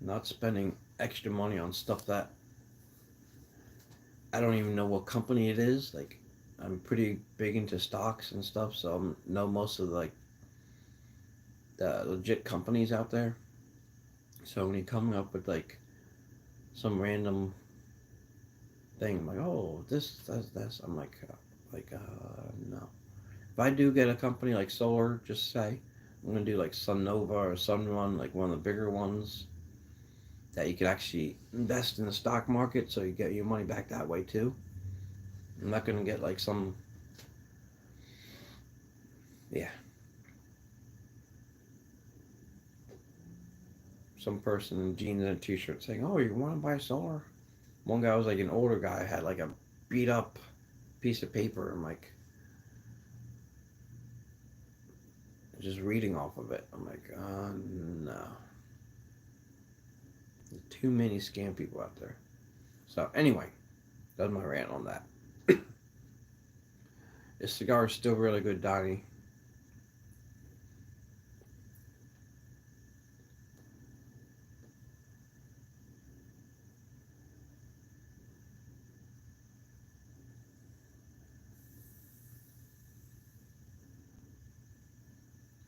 not spending extra money on stuff that I don't even know what company it is. Like, I'm pretty big into stocks and stuff, so I know most of the legit companies out there. So when you come up with like some random thing, I'm like, oh, this, I'm no. If I do get a company like solar, just say I'm gonna do like Sunnova or Sunrun, like one of the bigger ones that you could actually invest in the stock market, so you get your money back that way too. I'm not gonna get like yeah, some person in jeans and a t-shirt saying, "Oh, you want to buy solar?" One guy was like an older guy, had like a beat up piece of paper. I'm like, just reading off of it. I'm like, no. There's too many scam people out there. So anyway, that's my rant on that. This cigar is still really good, Donnie.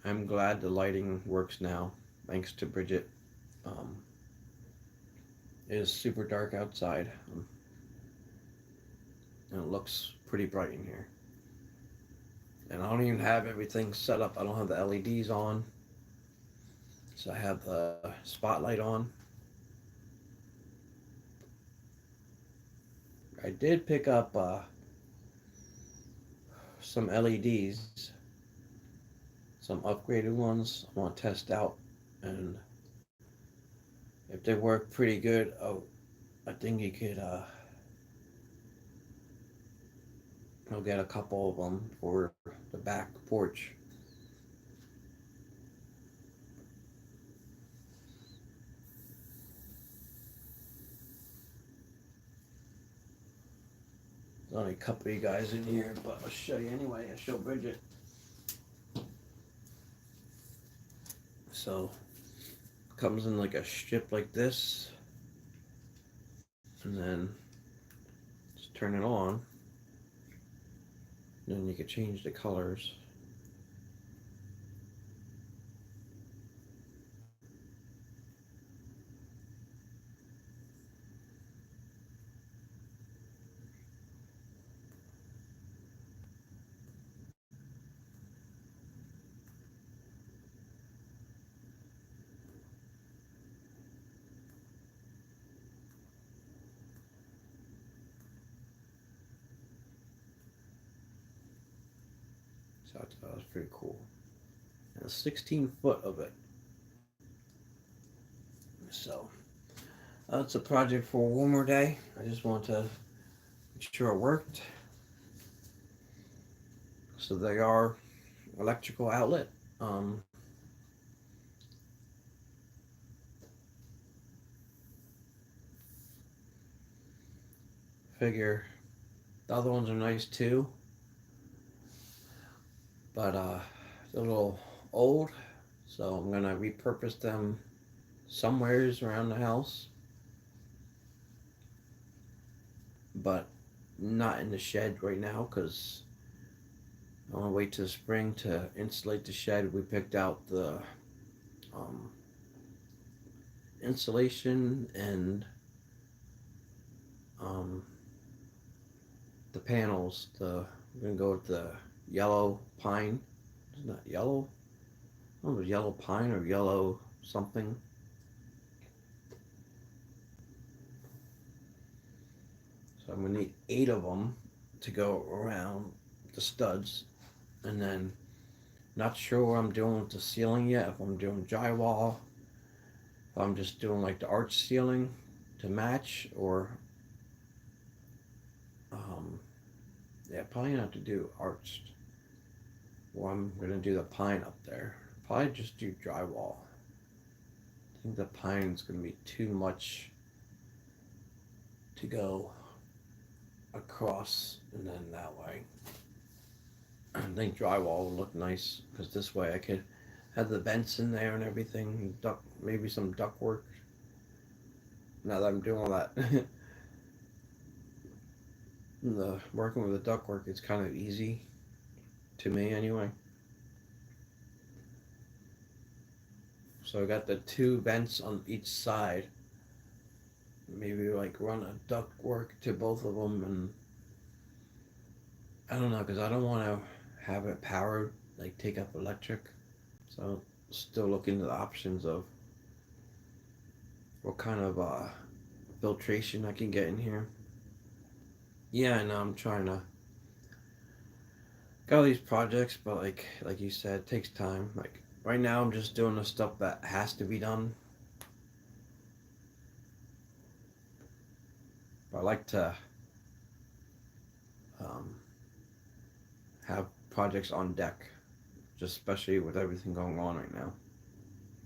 I'm glad the lighting works now, thanks to Bridget. Um, it is super dark outside, and it looks pretty bright in here. And I don't even have everything set up. I don't have the LEDs on, so I have the spotlight on. I did pick up some LEDs, some upgraded ones. I want to test out, and if they work pretty good, oh, I think you could I'll get a couple of them for the back porch. There's only a couple of you guys in here, but I'll show you anyway. I'll show Bridget. So, comes in like a strip like this, and then just turn it on. Then you can change the colors. So I thought that was pretty cool. And 16 foot of it. So that's a project for a warmer day. I just want to make sure it worked. So they are electrical outlet. Um, Figure the other ones are nice too, but they're a little old, so I'm gonna repurpose them somewheres around the house, but not in the shed right now because I want to wait till spring to insulate the shed. We picked out the um, insulation and um, the panels. I'm gonna go with the yellow pine. Isn't that yellow? I don't know if it was yellow pine or yellow something. So I'm gonna need 8 of them to go around the studs, and then not sure what I'm doing with the ceiling yet. If I'm doing drywall, if I'm just doing like the arch ceiling to match, or yeah, probably not to do arched. Well, I'm gonna do the pine up there. Probably just do drywall. I think the pine's gonna be too much to go across and then that way. I think drywall would look nice because this way I could have the vents in there and everything. Maybe some duct work. Now that I'm doing all that, the working with the duct work, it's kind of easy to me anyway. So I got the 2 vents on each side. Maybe like run a duct work to both of them, and I don't know, because I don't want to have it powered, like take up electric. So still looking at the options of what kind of filtration I can get in here. Yeah, I know I'm trying to got all these projects, but like you said, it takes time. Like right now, I'm just doing the stuff that has to be done. But I like to um, have projects on deck, just especially with everything going on right now,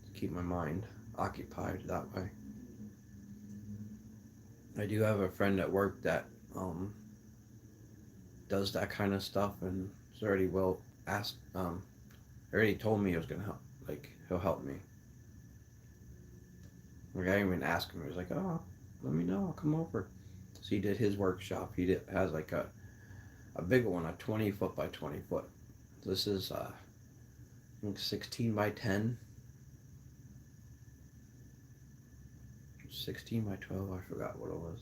to keep my mind occupied that way. I do have a friend at work that does that kind of stuff, and he's already already told me he was gonna help. Like he'll help me. Like I didn't even ask him. He was like, "Oh, let me know. I'll come over." So he did his workshop. Has like a big one, a 20 foot by 20 foot. This is I think 16 by 10, 16 by 12. I forgot what it was.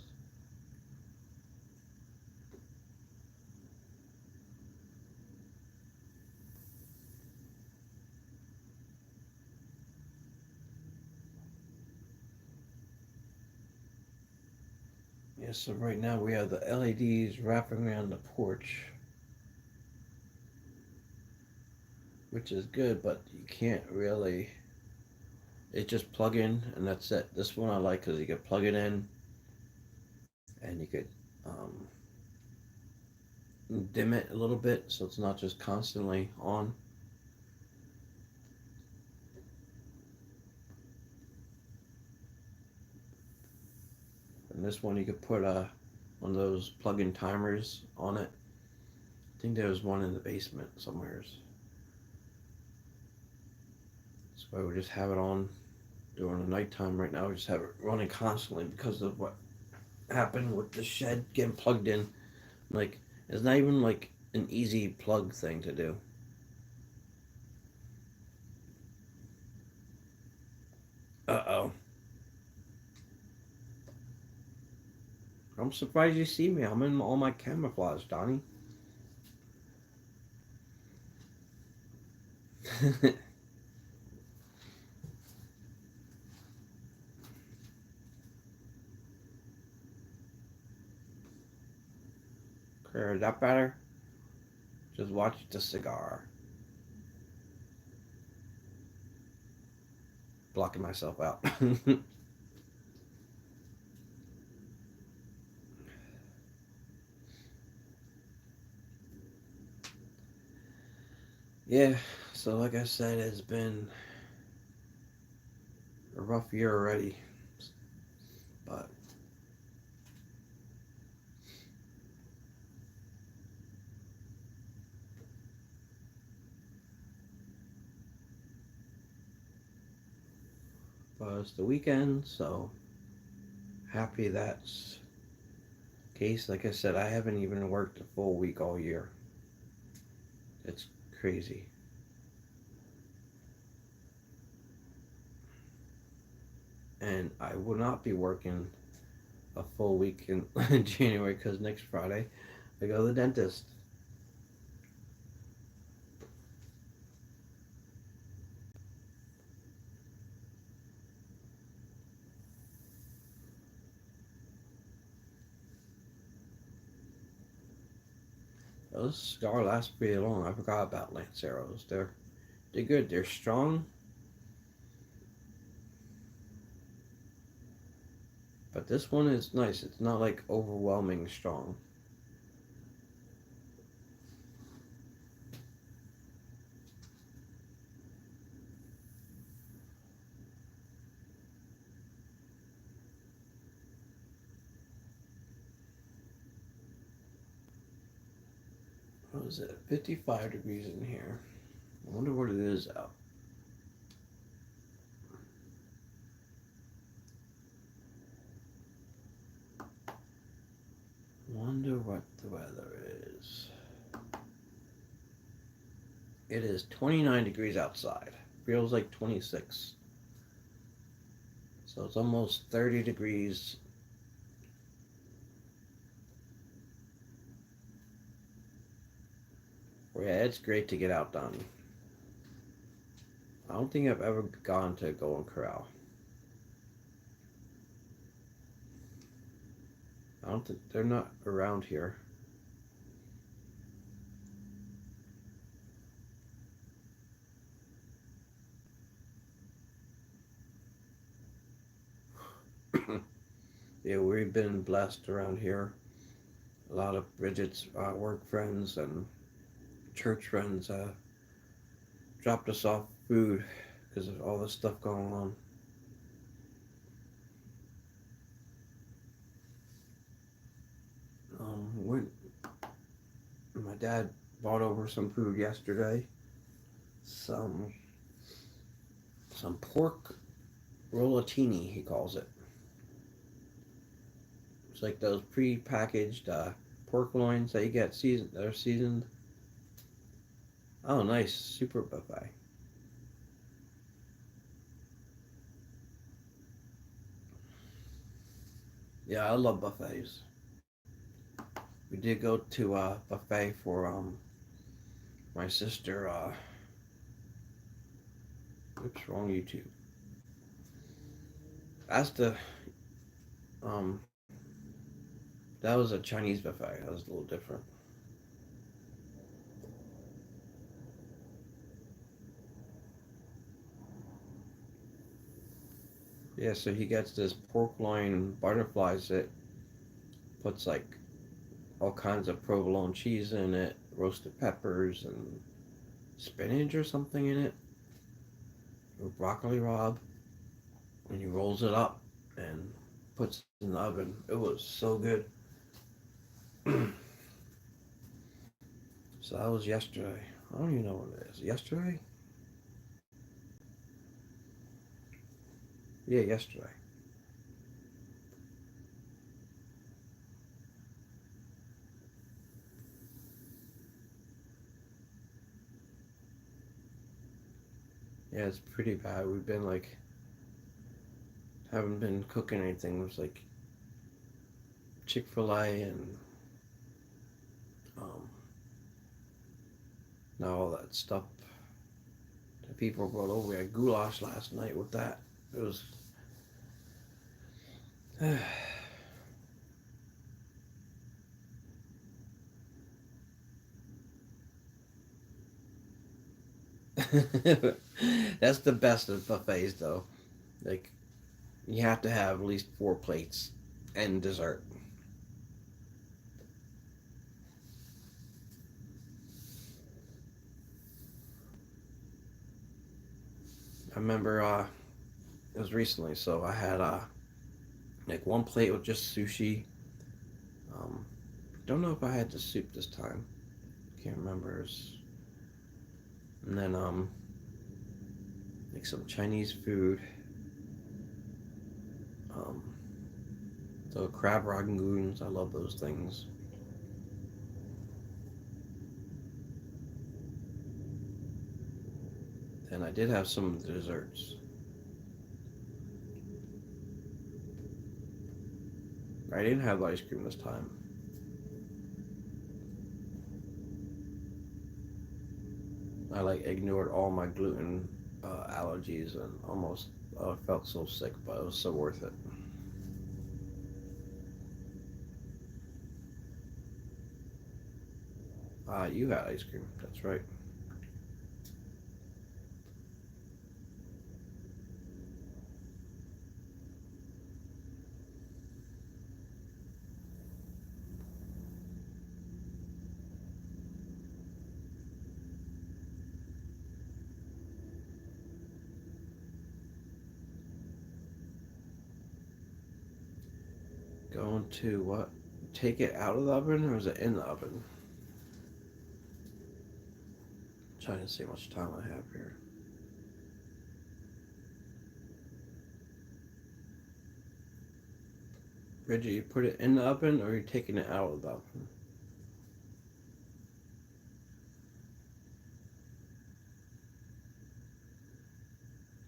Yeah, so right now we have the LEDs wrapping around the porch, which is good, but you can't really. It just plug in and that's it. This one I like because you could plug it in and you could um, dim it a little bit so it's not just constantly on. And this one you could put one of those plug-in timers on it. I think there was one in the basement somewheres. So we just have it on during the nighttime. Right now we just have it running constantly because of what happened with the shed getting plugged in. Like it's not even like an easy plug thing to do. Uh-oh. I'm surprised you see me. I'm in all my camouflage, Donnie. Is that better? Just watch the cigar. Blocking myself out. Yeah, so like I said, it's been a rough year already. But it's the weekend, so happy that's the case. Like I said, I haven't even worked a full week all year. It's crazy. and I will not be working a full week in, in January because next Friday I go to the dentist. Those cigar last pretty long. I forgot about Lanceros. They're good. They're strong, but this one is nice. It's not like overwhelming strong. What is it? 55 degrees in here. I wonder what it is out. Wonder what the weather is. It is 29 degrees outside. Feels like 26. So it's almost 30 degrees. Well, yeah, it's great to get out done. I don't think I've ever gone to Golden Corral. I don't think they're not around here. Yeah, we've been blessed around here. A lot of Bridget's work friends and church friends dropped us off food because of all this stuff going on. Went, my dad bought over some food yesterday. Some some pork rollatini, he calls it. It's like those pre-packaged pork loins that you get seasoned. They're seasoned. Oh, nice, super buffet. Yeah, I love buffets. We did go to a buffet for my sister. Oops, wrong YouTube. That's the um. That was a Chinese buffet. That was a little different. Yeah, so he gets this pork loin, butterflies it, puts like all kinds of provolone cheese in it, roasted peppers, and spinach or something in it, with broccoli rabe, and he rolls it up and puts it in the oven. It was so good. So that was yesterday. I don't even know what it is. Yesterday? Yeah, yesterday. Yeah, it's pretty bad. We've been like, haven't been cooking anything. It was like Chick-fil-A and um, now all that stuff that people brought over. We had goulash last night with that. It was. That's the best of buffets, though. Like, you have to have at least 4 plates and dessert. I remember it was recently, so I had like 1 plate with just sushi. Um, don't know if I had the soup this time. Can't remember. And then like some Chinese food. Um, so crab rangoons. I love those things. And I did have some of the desserts. I didn't have ice cream this time. I like ignored all my gluten allergies and almost felt so sick, but it was so worth it. You had ice cream. That's right. Going to what? Take it out of the oven or is it in the oven? Trying to see how much time I have here. Reggie, you put it in the oven or are you taking it out of the oven?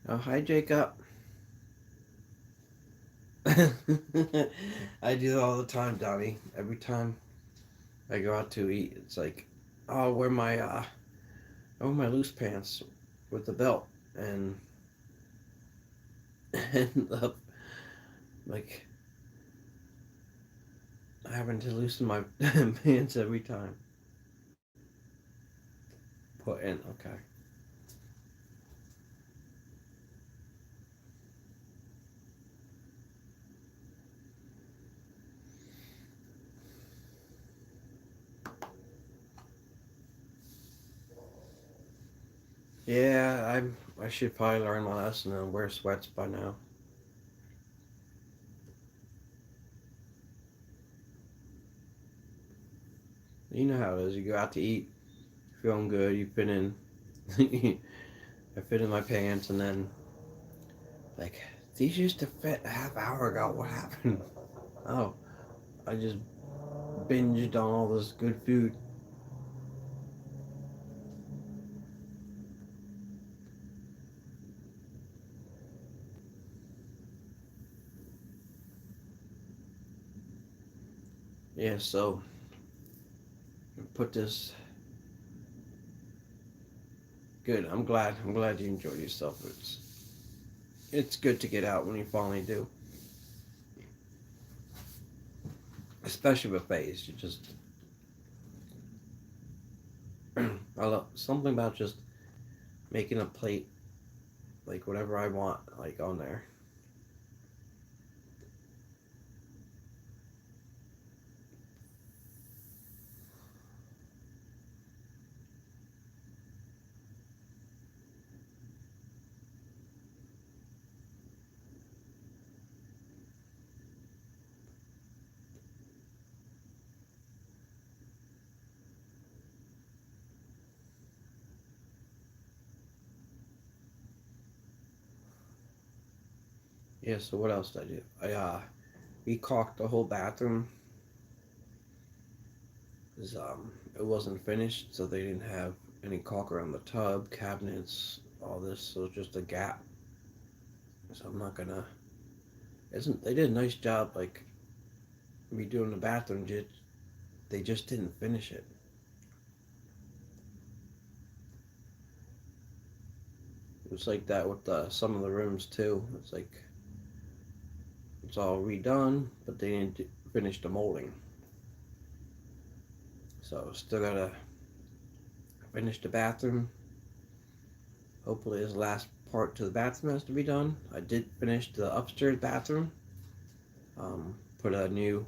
Oh, hi, Jacob. I do it all the time, Donnie. Every time I go out to eat, it's like, oh, I wear my loose pants with the belt and end up like having to loosen my pants every time. Put in, okay. Yeah, I should probably learn my lesson and wear sweats by now. You know how it is. You go out to eat, feeling good. You fit in. I fit in my pants, and then like these used to fit a half hour ago. What happened? Oh, I just binged on all this good food. Yeah, so put this. Good. I'm glad. I'm glad you enjoyed yourself. It's good to get out when you finally do, especially with Faze. You just I love something about just making a plate like whatever I want like on there. Yeah. So what else did I do? I recaulked the whole bathroom. 'Cause, it wasn't finished, so they didn't have any caulk around the tub, cabinets, all this. So it's just a gap. So I'm not gonna. Isn't they did a nice job like redoing the bathroom? They just didn't finish it. It was like that with some of the rooms too. It's like it's all redone, but they didn't finish the molding. So still gotta finish the bathroom. Hopefully, this last part to the bathroom has to be done. I did finish the upstairs bathroom. Put a new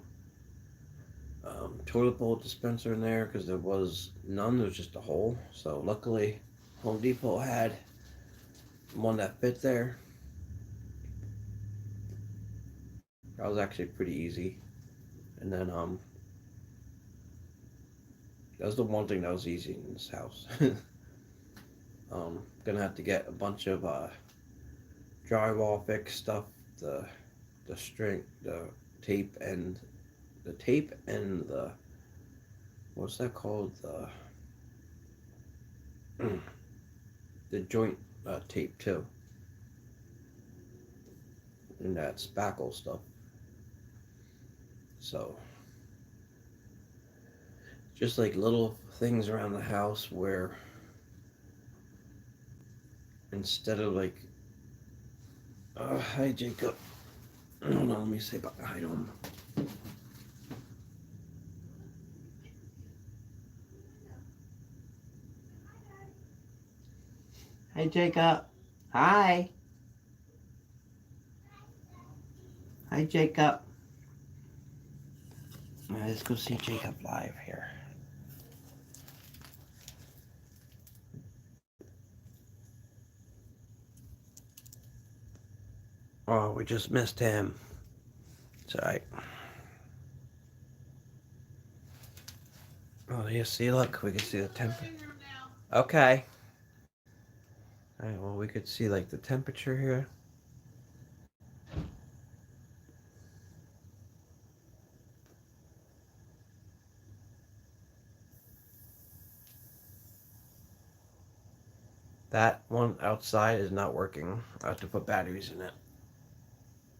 toilet bowl dispenser in there because there was none. There was just a hole. So luckily, Home Depot had one that fit there. That was actually pretty easy. And then that was the one thing that was easy in this house. Gonna have to get a bunch of drywall fix stuff, the the string, tape, and the tape and the what's that called the joint tape too, and that spackle stuff. So just like little things around the house where instead of like, hi Jacob. Hold on, let me say hi to him. Hi Jacob. Hi. Hi Jacob. Let's go see Jacob live here. Oh, we just missed him. It's alright. Oh, you see, look, we can see the temperature. Okay. Alright, well, we could see like the temperature here. That one outside is not working. I have to put batteries in it.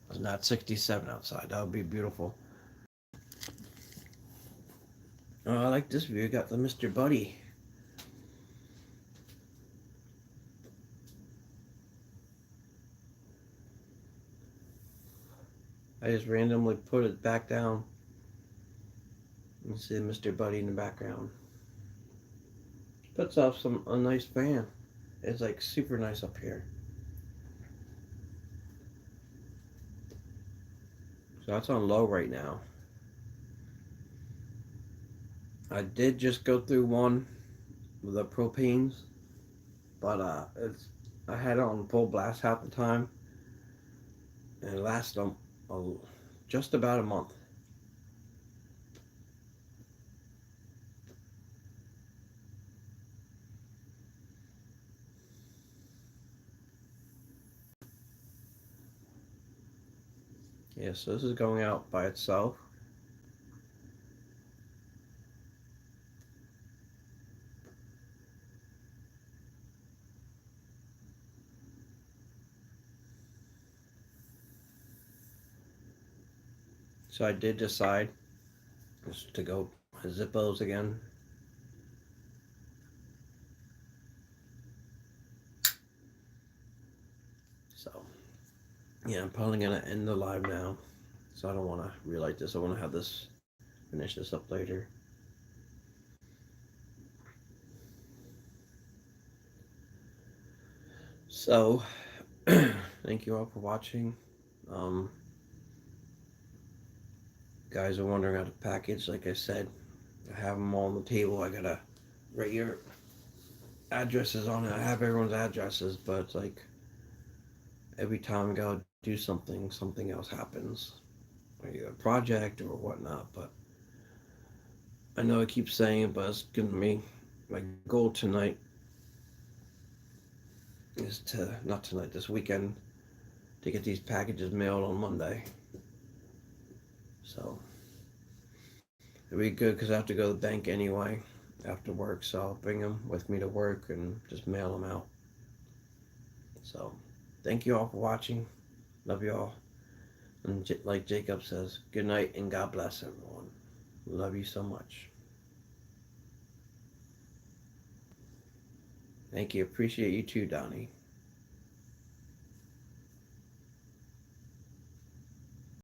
It's not 67 outside. That would be beautiful. Oh, I like this view. Got the Mr. Buddy. I just randomly put it back down. You see Mr. Buddy in the background. Puts off a nice fan. It's like super nice up here. So that's on low right now. I did just go through one with the propanes, but I had it on full blast half the time, and it lasted just about a month. Yeah, so this is going out by itself. So I did decide just to go Zippos again. So yeah, I'm probably gonna end the live now. So I don't want to relight this. I want to have this finish this up later. So thank you all for watching. Guys are wondering how to package. Like I said, I have them all on the table. I gotta write your addresses on it. I have everyone's addresses, but it's like every time I go do something, something else happens. Either a project or whatnot. But I know I keep saying it, but it's gonna be my goal tonight is to, not tonight, this weekend, to get these packages mailed on Monday. So it'll be good because I have to go to the bank anyway after work, so I'll bring them with me to work and just mail them out. So thank you all for watching. Love you all. And like Jacob says, good night and God bless everyone. Love you so much. Thank you. Appreciate you too, Donnie.